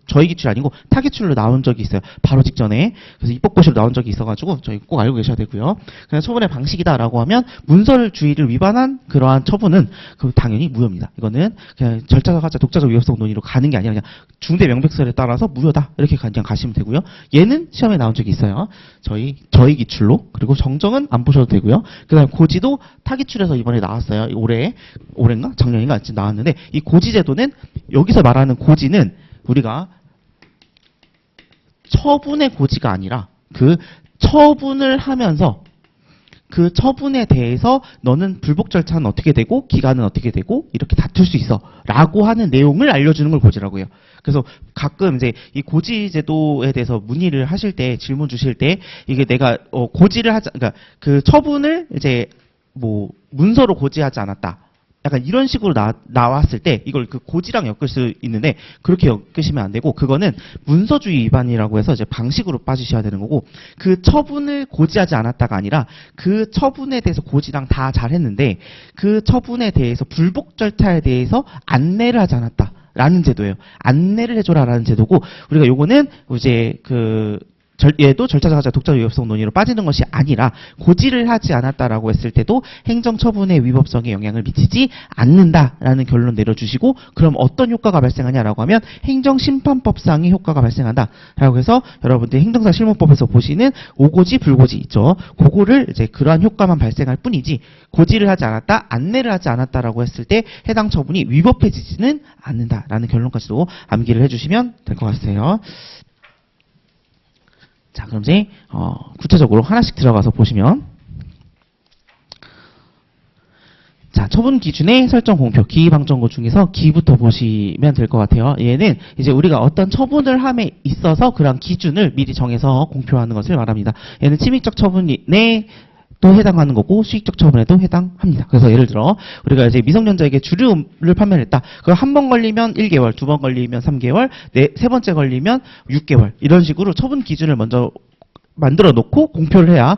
Speaker 1: 저희 기출 아니고 타 기출로 나온 적이 있어요. 바로 직전에. 그래서 입법고시로 나온 적이 있어가지고 저희 꼭 알고 계셔야 되고요. 그냥 처분의 방식이다라고 하면 문서주의를 위반한 그러한 처분은 당연히 무효입니다. 이거는 그냥 절차상하자 독자적 위법성 논의로 가는 게 아니라 그냥 중대 명백설에 따라서 무효다 이렇게 그냥 가시면 되고요. 얘는 시험에 나온 적이 있어요. 저희 기출로. 그리고 정정은 안 보셔도 되고요. 그다음 고지도 타 기출에서 이번에 나왔어요. 올해인가 작년인가 지금 나왔는데 이 고지제도는 여기서 말하는 고지는 우리가 처분의 고지가 아니라 그 처분을 하면서 그 처분에 대해서 너는 불복 절차는 어떻게 되고 기간은 어떻게 되고 이렇게 다툴 수 있어 라고 하는 내용을 알려주는 걸 고지라고 해요. 그래서 가끔 이제 이 고지 제도에 대해서 문의를 하실 때 질문 주실 때 이게 내가 고지를 하자 그러니까 그 처분을 이제 뭐 문서로 고지하지 않았다. 약간 이런 식으로 나왔을 때 이걸 그 고지랑 엮을 수 있는데 그렇게 엮으시면 안 되고 그거는 문서주의 위반이라고 해서 이제 방식으로 빠지셔야 되는 거고 그 처분을 고지하지 않았다가 아니라 그 처분에 대해서 고지랑 다 잘했는데 그 처분에 대해서 불복 절차에 대해서 안내를 하지 않았다. 라는 제도예요. 안내를 해줘라라는 제도고 우리가 요거는 이제 얘도 절차자가 독자적 위법성 논의로 빠지는 것이 아니라 고지를 하지 않았다라고 했을 때도 행정처분의 위법성에 영향을 미치지 않는다라는 결론 내려주시고 그럼 어떤 효과가 발생하냐라고 하면 행정심판법상의 효과가 발생한다라고 해서 여러분들 행정사 실무법에서 보시는 오고지 불고지 있죠. 그거를 이제 그러한 효과만 발생할 뿐이지 고지를 하지 않았다, 안내를 하지 않았다라고 했을 때 해당 처분이 위법해지지는 않는다라는 결론까지도 암기를 해주시면 될 것 같아요. 자, 그럼 이제 구체적으로 하나씩 들어가서 보시면 자, 처분 기준의 설정 공표, 기입 방정고 중에서 기부터 보시면 될 것 같아요. 얘는 이제 우리가 어떤 처분을 함에 있어서 그런 기준을 미리 정해서 공표하는 것을 말합니다. 얘는 침입적 처분에 또 해당하는 거고 수익적 처분에도 해당합니다. 그래서 예를 들어 우리가 이제 미성년자에게 주류를 판매를 했다. 그걸 한 번 걸리면 1개월, 두 번 걸리면 3개월, 세 번째 걸리면 6개월 이런 식으로 처분 기준을 먼저 만들어 놓고 공표를 해야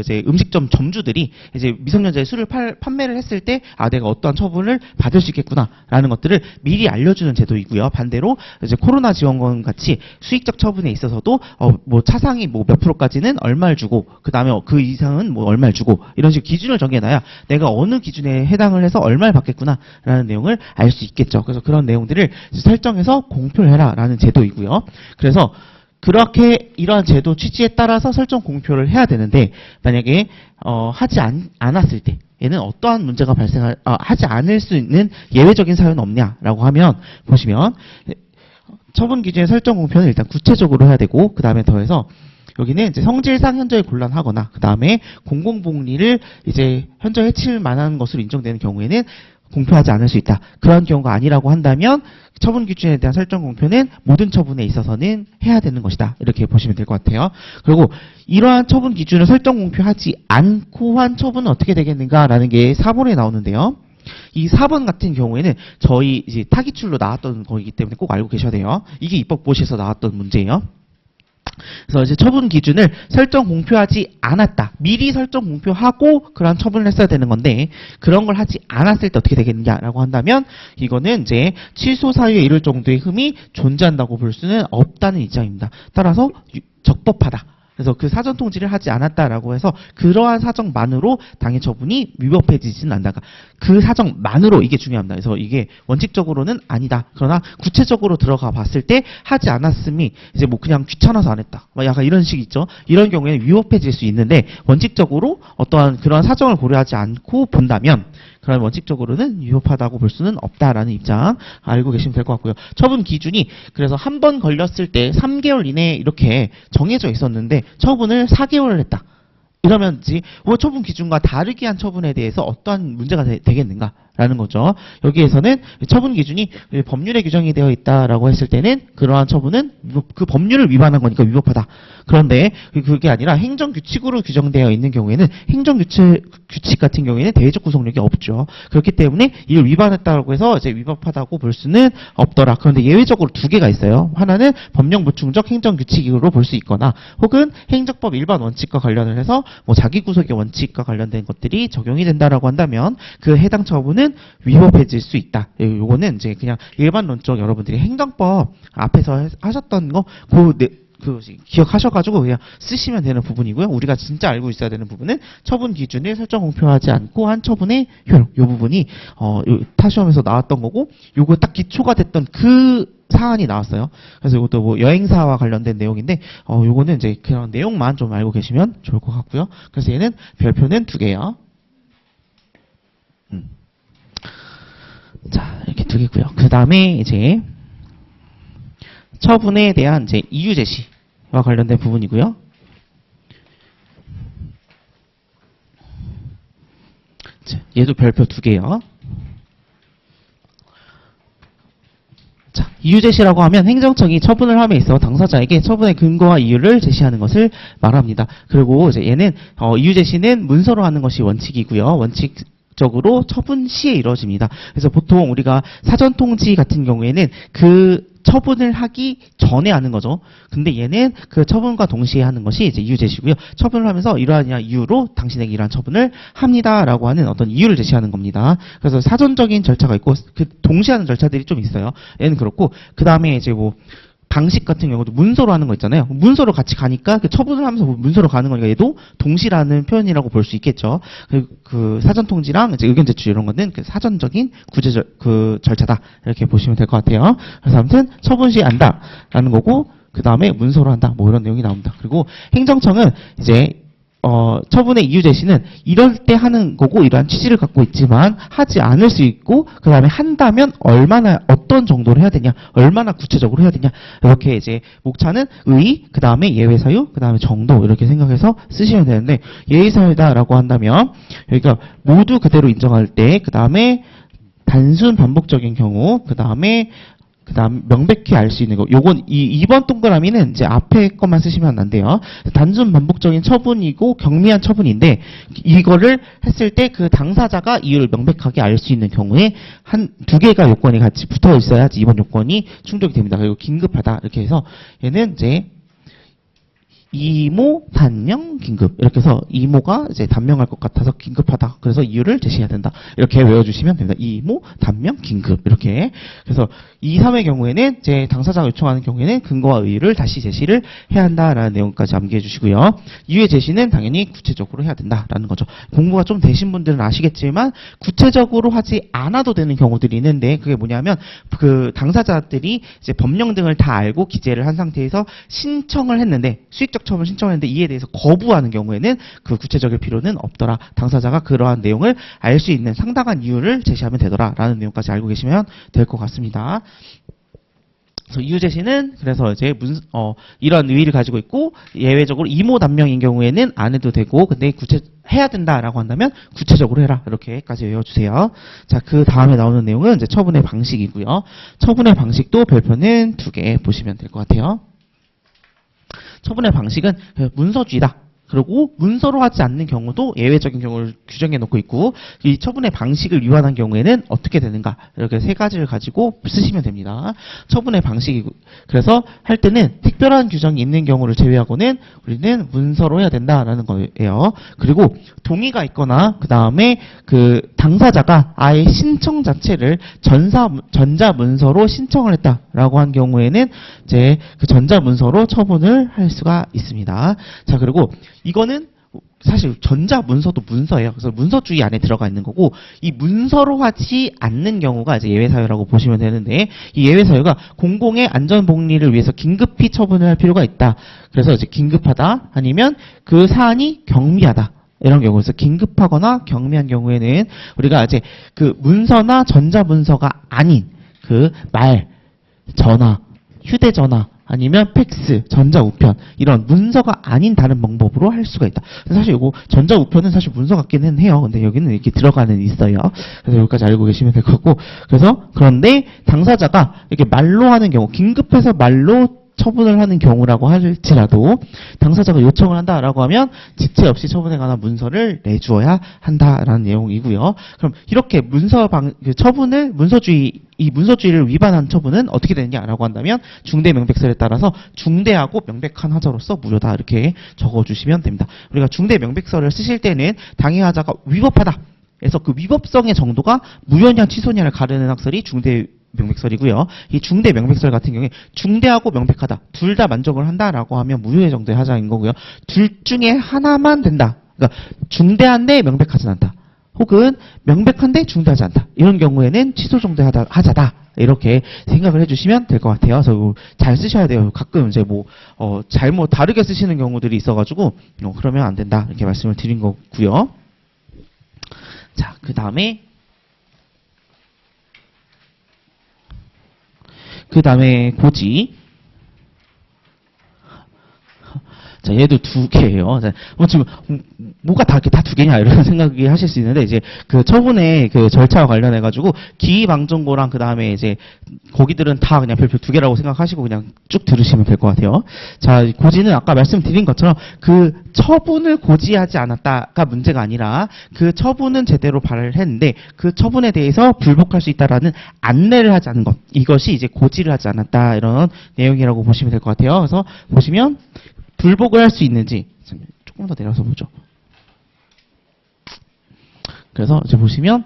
Speaker 1: 이제 음식점 점주들이 이제 미성년자의 술을 판매를 했을 때 내가 어떠한 처분을 받을 수 있겠구나라는 것들을 미리 알려주는 제도이고요. 반대로 이제 코로나 지원금 같이 수익적 처분에 있어서도 뭐 차상이 뭐 몇 프로까지는 얼마를 주고 그 다음에 그 이상은 뭐 얼마를 주고 이런 식으로 기준을 정해놔야 내가 어느 기준에 해당을 해서 얼마를 받겠구나라는 내용을 알 수 있겠죠. 그래서 그런 내용들을 설정해서 공표를 해라라는 제도이고요. 그래서 그렇게 이러한 제도 취지에 따라서 설정 공표를 해야 되는데 만약에 하지 않았을 때 얘는 어떠한 문제가 하지 않을 수 있는 예외적인 사유는 없냐라고 하면 보시면 처분 기준의 설정 공표는 일단 구체적으로 해야 되고 그 다음에 더해서 여기는 이제 성질상 현저히 곤란하거나 그 다음에 공공복리를 이제 현저 해칠 만한 것으로 인정되는 경우에는 공표하지 않을 수 있다. 그런 경우가 아니라고 한다면 처분 기준에 대한 설정 공표는 모든 처분에 있어서는 해야 되는 것이다. 이렇게 보시면 될 것 같아요. 그리고 이러한 처분 기준을 설정 공표하지 않고 한 처분은 어떻게 되겠는가라는 게 4번에 나오는데요. 이 4번 같은 경우에는 저희 이제 타기출로 나왔던 거이기 때문에 꼭 알고 계셔야 돼요. 이게 입법고시에서 나왔던 문제예요. 그래서 이제 처분 기준을 설정 공표하지 않았다. 미리 설정 공표하고 그런 처분을 했어야 되는 건데 그런 걸 하지 않았을 때 어떻게 되겠느냐라고 한다면 이거는 이제 취소 사유에 이를 정도의 흠이 존재한다고 볼 수는 없다는 입장입니다. 따라서 적법하다. 그래서 그 사전 통지를 하지 않았다라고 해서 그러한 사정만으로 당해 처분이 위법해지지는 않는다. 그 사정만으로 이게 중요합니다. 그래서 이게 원칙적으로는 아니다. 그러나 구체적으로 들어가 봤을 때 하지 않았음이 이제 뭐 그냥 귀찮아서 안 했다. 약간 이런 식 있죠. 이런 경우에는 위법해질 수 있는데 원칙적으로 어떠한 그러한 사정을 고려하지 않고 본다면 그런 원칙적으로는 위법하다고 볼 수는 없다라는 입장 알고 계시면 될 것 같고요. 처분 기준이 그래서 한 번 걸렸을 때 3개월 이내에 이렇게 정해져 있었는데 처분을 4개월을 했다. 이러면 처분 기준과 다르게 한 처분에 대해서 어떠한 문제가 되겠는가라는 거죠. 여기에서는 처분 기준이 법률에 규정이 되어 있다라고 했을 때는 그러한 처분은 그 법률을 위반한 거니까 위법하다. 그런데 그게 아니라 행정규칙으로 규정되어 있는 경우에는 행정규칙 같은 경우에는 대외적 구속력이 없죠. 그렇기 때문에 이걸 위반했다고 해서 이제 위법하다고 볼 수는 없더라. 그런데 예외적으로 두 개가 있어요. 하나는 법령 보충적 행정규칙으로 볼 수 있거나 혹은 행정법 일반 원칙과 관련을 해서 뭐 자기구속의 원칙과 관련된 것들이 적용이 된다라고 한다면 그 해당 처분은 위법해질 수 있다. 요거는 이제 그냥 일반론적 여러분들이 행정법 앞에서 하셨던 거 기억하셔가지고 그냥 쓰시면 되는 부분이고요. 우리가 진짜 알고 있어야 되는 부분은 처분 기준을 설정 공표하지 않고 한 처분의 효력. 요 부분이 타시험에서 나왔던 거고 요거 딱 기초가 됐던 그 사안이 나왔어요. 그래서 이것도 뭐 여행사와 관련된 내용인데 요거는 이제 그런 내용만 좀 알고 계시면 좋을 것 같고요. 그래서 얘는 별표는 2개요. 자, 이렇게 2개고요. 그 다음에 이제 처분에 대한 이제 이유 제시와 관련된 부분이고요. 자, 얘도 별표 2개요. 자, 이유 제시라고 하면 행정청이 처분을 함에 있어 당사자에게 처분의 근거와 이유를 제시하는 것을 말합니다. 그리고 이제 얘는 이유 제시는 문서로 하는 것이 원칙이고요. 방식적으로 처분 시에 이루어집니다. 그래서 보통 우리가 사전 통지 같은 경우에는 그 처분을 하기 전에 하는 거죠. 근데 얘는 그 처분과 동시에 하는 것이 이제 이유 제시고요. 처분을 하면서 이러한 이유로 당신에게 이러한 처분을 합니다라고 하는 어떤 이유를 제시하는 겁니다. 그래서 사전적인 절차가 있고 그 동시에 하는 절차들이 좀 있어요. 얘는 그렇고 그 다음에 이제 뭐 방식 같은 경우도 문서로 하는 거 있잖아요. 문서로 같이 가니까 그 처분을 하면서 문서로 가는 거니까 얘도 동시라는 표현이라고 볼 수 있겠죠. 그 사전 통지랑 이제 의견 제출 이런 거는 그 사전적인 그 절차다 이렇게 보시면 될 것 같아요. 그래서 아무튼 처분 시에 한다라는 거고 그 다음에 문서로 한다 뭐 이런 내용이 나옵니다. 그리고 행정청은 이제 처분의 이유 제시는 이럴 때 하는 거고 이러한 취지를 갖고 있지만 하지 않을 수 있고 그 다음에 한다면 얼마나 어떤 정도로 해야 되냐 얼마나 구체적으로 해야 되냐 이렇게 이제 목차는 의, 그 다음에 예외 사유, 그 다음에 정도 이렇게 생각해서 쓰시면 되는데 예외 사유다라고 한다면 여기가 모두 그대로 인정할 때 그 다음에 단순 반복적인 경우 그 다음에 명백히 알 수 있는 거. 요건 이 2번 동그라미는 이제 앞에 것만 쓰시면 안 돼요. 단순 반복적인 처분이고 경미한 처분인데 이거를 했을 때 그 당사자가 이유를 명백하게 알 수 있는 경우에 한 두 개가 요건이 같이 붙어 있어야지 이번 요건이 충족이 됩니다. 그리고 긴급하다 이렇게 해서 얘는 이제 이모, 단명, 긴급. 이렇게 해서 이모가 이제 단명할 것 같아서 긴급하다. 그래서 이유를 제시해야 된다. 이렇게 외워주시면 됩니다. 이모, 단명, 긴급. 이렇게. 그래서 2, 3의 경우에는 이제 당사자가 요청하는 경우에는 근거와 의의를 다시 제시를 해야 한다라는 내용까지 암기해 주시고요. 이유의 제시는 당연히 구체적으로 해야 된다라는 거죠. 공부가 좀 되신 분들은 아시겠지만 구체적으로 하지 않아도 되는 경우들이 있는데 그게 뭐냐면 그 당사자들이 이제 법령 등을 다 알고 기재를 한 상태에서 신청을 했는데 수익적 처분을 신청했는데 이에 대해서 거부하는 경우에는 그 구체적일 필요는 없더라. 당사자가 그러한 내용을 알 수 있는 상당한 이유를 제시하면 되더라라는 내용까지 알고 계시면 될 것 같습니다. 그래서 이유 제시는 그래서 이제 이런 의의를 가지고 있고 예외적으로 이모 단명인 경우에는 안 해도 되고 근데 해야 된다라고 한다면 구체적으로 해라 이렇게까지 외워주세요. 자, 그 다음에 나오는 내용은 이제 처분의 방식이고요. 처분의 방식도 별표는 2개 보시면 될 것 같아요. 처분의 방식은 문서주의다. 그리고 문서로 하지 않는 경우도 예외적인 경우를 규정해 놓고 있고 이 처분의 방식을 위반한 경우에는 어떻게 되는가 이렇게 세 가지를 가지고 쓰시면 됩니다. 처분의 방식이고 그래서 할 때는 특별한 규정이 있는 경우를 제외하고는 우리는 문서로 해야 된다라는 거예요. 그리고 동의가 있거나 그 다음에 그 당사자가 아예 신청 자체를 전자문서로 신청을 했다라고 한 경우에는 이제 그 전자문서로 처분을 할 수가 있습니다. 자, 그리고 이거는 사실 전자문서도 문서예요. 그래서 문서주의 안에 들어가 있는 거고 이 문서로 하지 않는 경우가 이제 예외사유라고 보시면 되는데 이 예외사유가 공공의 안전복리를 위해서 긴급히 처분을 할 필요가 있다. 그래서 이제 긴급하다 아니면 그 사안이 경미하다. 이런 경우에서 긴급하거나 경미한 경우에는 우리가 이제 그 문서나 전자문서가 아닌 그 말, 전화, 휴대전화 아니면 팩스, 전자우편 이런 문서가 아닌 다른 방법으로 할 수가 있다. 사실 이거 전자우편은 사실 문서 같기는 해요. 근데 여기는 이렇게 들어가는 있어요. 그래서 여기까지 알고 계시면 될 것 같고 그래서 그런데 당사자가 이렇게 말로 하는 경우 긴급해서 말로 처분을 하는 경우라고 할지라도 당사자가 요청을 한다라고 하면 지체 없이 처분에 관한 문서를 내주어야 한다라는 내용이고요. 그럼 이렇게 처분을 이 문서주의를 위반한 처분은 어떻게 되느냐라고 한다면 중대 명백설에 따라서 중대하고 명백한 하자로서 무효다 이렇게 적어주시면 됩니다. 우리가 중대 명백설을 쓰실 때는 당해하자가 위법하다. 그래서 그 위법성의 정도가 무효냐 취소냐를 가르는 학설이 중대 명백설이고요. 이 중대 명백설 같은 경우에 중대하고 명백하다. 둘 다 만족을 한다라고 하면 무효의 정도의 하자인 거고요. 둘 중에 하나만 된다. 그러니까 중대한데 명백하진 않다. 혹은 명백한데 중대하지 않다. 이런 경우에는 취소 정도의 하자다. 이렇게 생각을 해주시면 될 것 같아요. 그래서 잘 쓰셔야 돼요. 가끔 이제 잘못 다르게 쓰시는 경우들이 있어가지고 그러면 안 된다. 이렇게 말씀을 드린 거고요. 자, 그 다음에 고지. 자, 얘도 두 개예요. 자, 지금 뭐가 다 이렇게 다 두 개냐 이런 생각이 하실 수 있는데 이제 그 처분의 그 절차와 관련해 가지고 기방정고랑 그 다음에 이제 거기들은 다 그냥 별표 두 개라고 생각하시고 그냥 쭉 들으시면 될 것 같아요. 자, 고지는 아까 말씀드린 것처럼 그 처분을 고지하지 않았다가 문제가 아니라 그 처분은 제대로 발행했는데 그 처분에 대해서 불복할 수 있다라는 안내를 하지 않은 것, 이것이 이제 고지를 하지 않았다 이런 내용이라고 보시면 될 것 같아요. 그래서 보시면 불복을 할 수 있는지 조금 더 내려서 보죠. 그래서 이제 보시면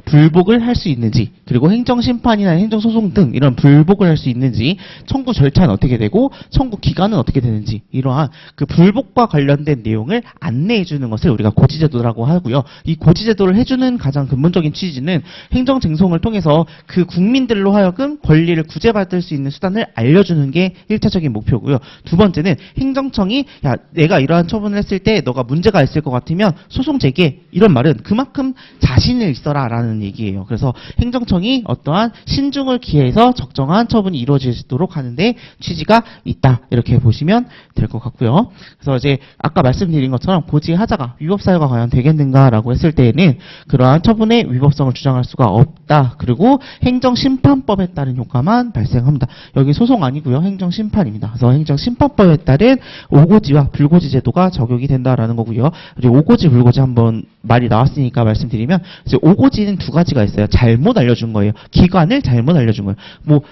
Speaker 1: 불복을 할 수 있는지, 그리고 행정심판이나 행정소송 등 이런 불복을 할 수 있는지, 청구 절차는 어떻게 되고 청구 기간은 어떻게 되는지, 이러한 그 불복과 관련된 내용을 안내해 주는 것을 우리가 고지제도라고 하고요. 이 고지제도를 해주는 가장 근본적인 취지는 행정쟁송을 통해서 그 국민들로 하여금 권리를 구제받을 수 있는 수단을 알려주는 게 1차적인 목표고요. 두 번째는 행정청이 야, 내가 이러한 처분을 했을 때 너가 문제가 있을 것 같으면 소송 제기해, 이런 말은 그만큼 자신을 있어라 라는 얘기예요. 그래서 행정청이 어떠한 신중을 기해서 적정한 처분이 이루어지도록 하는데 취지가 있다, 이렇게 보시면 될 것 같고요. 그래서 이제 아까 말씀드린 것처럼 고지하자가 위법사유가 과연 되겠는가라고 했을 때에는 그러한 처분의 위법성을 주장할 수가 없다. 그리고 행정심판법에 따른 효과만 발생합니다. 여기 소송 아니고요, 행정심판입니다. 그래서 행정심판법에 따른 오고지와 불고지 제도가 적용이 된다라는 거고요. 그리고 오고지 불고지 한번 말이 나왔으니까 말씀드리면 이제 오고지는 두 가지가 있어요. 잘못 알려준 거예요. 기관을 잘못 알려준 거예요. 뭐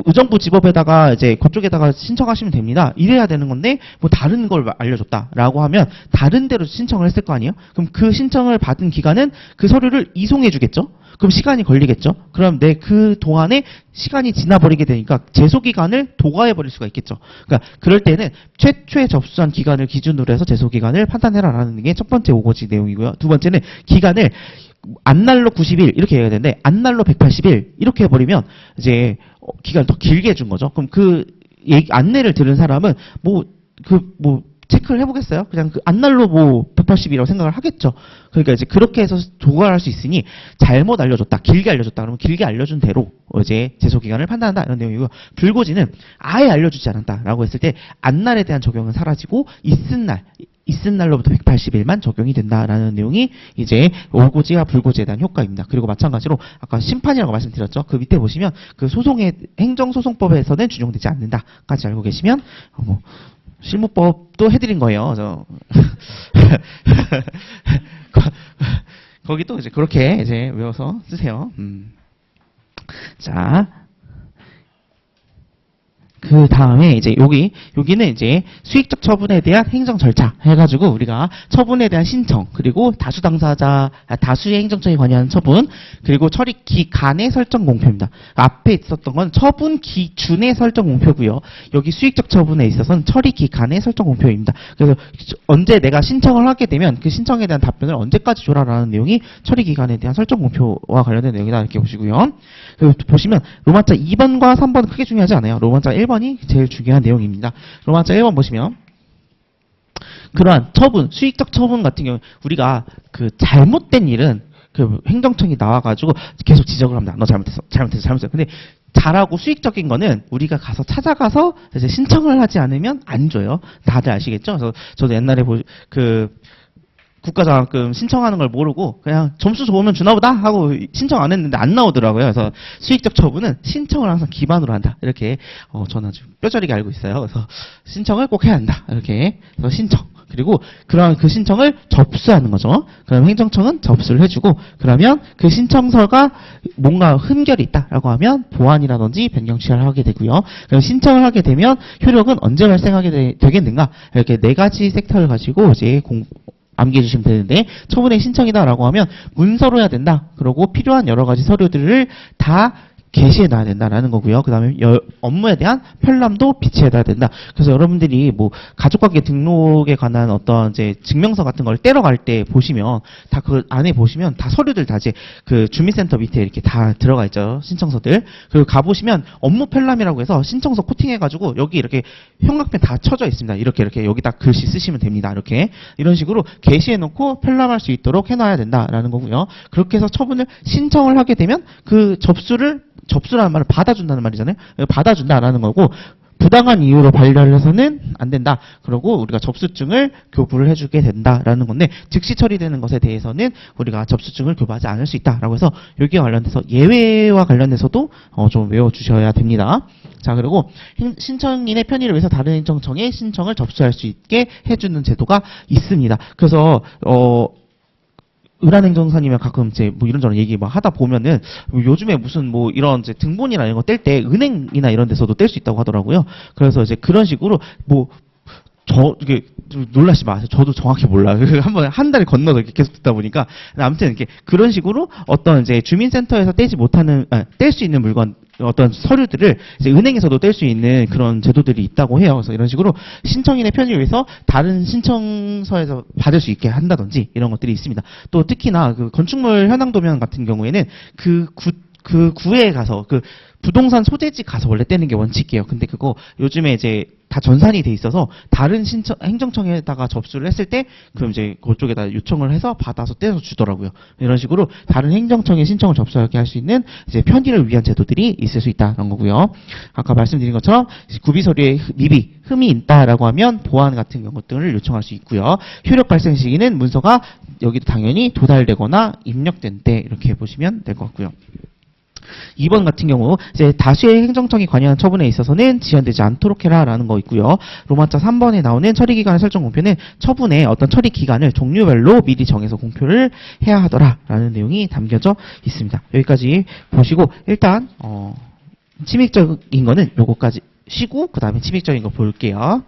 Speaker 1: 의정부 지법에다가 이제 그쪽에다가 신청하시면 됩니다. 이래야 되는 건데 뭐 다른 걸 알려줬다라고 하면 다른 데로 신청을 했을 거 아니에요. 그럼 그 신청을 받은 기관은 그 서류를 이송해주겠죠. 그럼 시간이 걸리겠죠. 그럼 내 그 동안에 시간이 지나버리게 되니까 제소기간을 도과해버릴 수가 있겠죠. 그러니까 그럴 때는 최초에 접수한 기간을 기준으로 해서 제소기간을 판단해라라는 게 첫 번째 오고지 내용이고요. 두 번째는 기간을 안날로 90일 이렇게 해야 되는데 안날로 180일 이렇게 해버리면 이제 기간을 더 길게 해준 거죠. 그럼 그 안내를 들은 사람은 체크를 해보겠어요? 그냥 그 안날로 180이라고 생각을 하겠죠. 그러니까 이제 그렇게 해서 도과할 수 있으니 잘못 알려줬다, 길게 알려줬다. 그러면 길게 알려준 대로 이제 제소기간을 판단한다, 이런 내용이고요. 불고지는 아예 알려주지 않았다라고 했을 때 안날에 대한 적용은 사라지고 있은 날로부터 180일만 적용이 된다라는 내용이 이제 오고지와 불고지에 대한 효과입니다. 그리고 마찬가지로 아까 심판이라고 말씀드렸죠. 그 밑에 보시면 그 소송의 행정소송법에서는 준용되지 않는다까지 알고 계시면 실무법도 해드린 거예요. 거기도 이제 그렇게 이제 외워서 쓰세요. 자, 그 다음에 이제 여기는 이제 수익적 처분에 대한 행정 절차 해가지고 우리가 처분에 대한 신청, 그리고 다수의 행정청이 관여하는 처분, 그리고 처리 기간의 설정 공표입니다. 앞에 있었던 건 처분 기준의 설정 공표고요. 여기 수익적 처분에 있어서는 처리 기간의 설정 공표입니다. 그래서 언제 내가 신청을 하게 되면 그 신청에 대한 답변을 언제까지 줘라라는 내용이 처리 기간에 대한 설정 공표와 관련된 내용이다, 이렇게 보시고요. 그리고 보시면 로마자 2번과 3번은 크게 중요하지 않아요. 로마자 1번이 제일 중요한 내용입니다. 로마자 1번 보시면 그러한 처분, 수익적 처분 같은 경우 우리가 그 잘못된 일은 그 행정청이 나와가지고 계속 지적을 합니다. 너 잘못했어. 근데 잘하고 수익적인 거는 우리가 찾아가서 이제 신청을 하지 않으면 안 줘요. 다들 아시겠죠? 그래서 저도 옛날에 국가장학금 신청하는 걸 모르고 그냥 점수 좋으면 주나보다 하고 신청 안 했는데 안 나오더라고요. 그래서 수익적 처분은 신청을 항상 기반으로 한다, 이렇게 저는 아주 뼈저리게 알고 있어요. 그래서 신청을 꼭 해야 한다, 이렇게. 그래서 신청, 그리고 그런 그 신청을 접수하는 거죠. 그럼 행정청은 접수를 해주고, 그러면 그 신청서가 뭔가 흠결이 있다라고 하면 보완이라든지 변경 취하를 하게 되고요. 그럼 신청을 하게 되면 효력은 언제 발생하게 되겠는가, 이렇게 네 가지 섹터를 가지고 이제 암기해 주시면 되는데, 처분의 신청이다라고 하면 문서로 해야 된다. 그리고 필요한 여러 가지 서류들을 다 게시해 놔야 된다라는 거고요. 그 다음에 업무에 대한 편람도 비치해 놔야 된다. 그래서 여러분들이 가족관계 등록에 관한 어떤 이제 증명서 같은 걸 떼러 갈 때 보시면 다 그 안에 보시면 다 서류들 다 이제 그 주민센터 밑에 이렇게 다 들어가 있죠. 신청서들. 그리고 가보시면 업무 편람이라고 해서 신청서 코팅해가지고 여기 이렇게 형광펜 다 쳐져 있습니다. 이렇게 여기다 글씨 쓰시면 됩니다. 이렇게 이런 식으로 게시해 놓고 편람할 수 있도록 해놔야 된다라는 거고요. 그렇게 해서 처분을 신청을 하게 되면 그 접수라는 말을 받아준다는 말이잖아요. 받아준다라는 거고, 부당한 이유로 반려를 해서는 안 된다. 그리고 우리가 접수증을 교부를 해주게 된다라는 건데 즉시 처리되는 것에 대해서는 우리가 접수증을 교부하지 않을 수 있다라고 해서 여기와 관련돼서 예외와 관련해서도 좀 외워주셔야 됩니다. 자, 그리고 신청인의 편의를 위해서 다른 행정청에 신청을 접수할 수 있게 해주는 제도가 있습니다. 그래서 을한행정사님이랑 가끔 이제 뭐 이런저런 얘기 막 하다 보면은 요즘에 무슨 뭐 이런 이제 등본이나 이런 거 뗄 때 은행이나 이런 데서도 뗄 수 있다고 하더라고요. 그래서 이제 그런 식으로 뭐 이게 좀 놀라지 마세요. 저도 정확히 몰라요. 한 달이 건너서 이렇게 계속 듣다 보니까. 아무튼 이렇게 그런 식으로 어떤 이제 주민센터에서 뗄 수 있는 물건, 어떤 서류들을 이제 은행에서도 뗄 수 있는 그런 제도들이 있다고 해요. 그래서 이런 식으로 신청인의 편의를 위해서 다른 신청서에서 받을 수 있게 한다든지 이런 것들이 있습니다. 또 특히나 그 건축물 현황 도면 같은 경우에는 그 구에 가서 그 부동산 소재지 가서 원래 떼는 게 원칙이에요. 근데 그거 요즘에 이제 다 전산이 돼 있어서 다른 행정청에다가 접수를 했을 때 그럼 이제 그쪽에다 요청을 해서 받아서 떼서 주더라고요. 이런 식으로 다른 행정청에 신청을 접수하게 할 수 있는 이제 편의를 위한 제도들이 있을 수 있다는 거고요. 아까 말씀드린 것처럼 구비서류에 흠이 있다라고 하면 보완 같은 것들을 요청할 수 있고요. 효력 발생 시기는 문서가 여기도 당연히 도달되거나 입력된 때 이렇게 보시면 될 것 같고요. 2번 같은 경우 이제 다수의 행정청이 관여한 처분에 있어서는 지연되지 않도록 해라라는 거 있고요. 로마자 3번에 나오는 처리기간 설정 공표는 처분의 어떤 처리 기간을 종류별로 미리 정해서 공표를 해야 하더라라는 내용이 담겨져 있습니다. 여기까지 보시고 일단 침익적인 거는 요거까지 쉬고 그 다음에 침익적인 거 볼게요.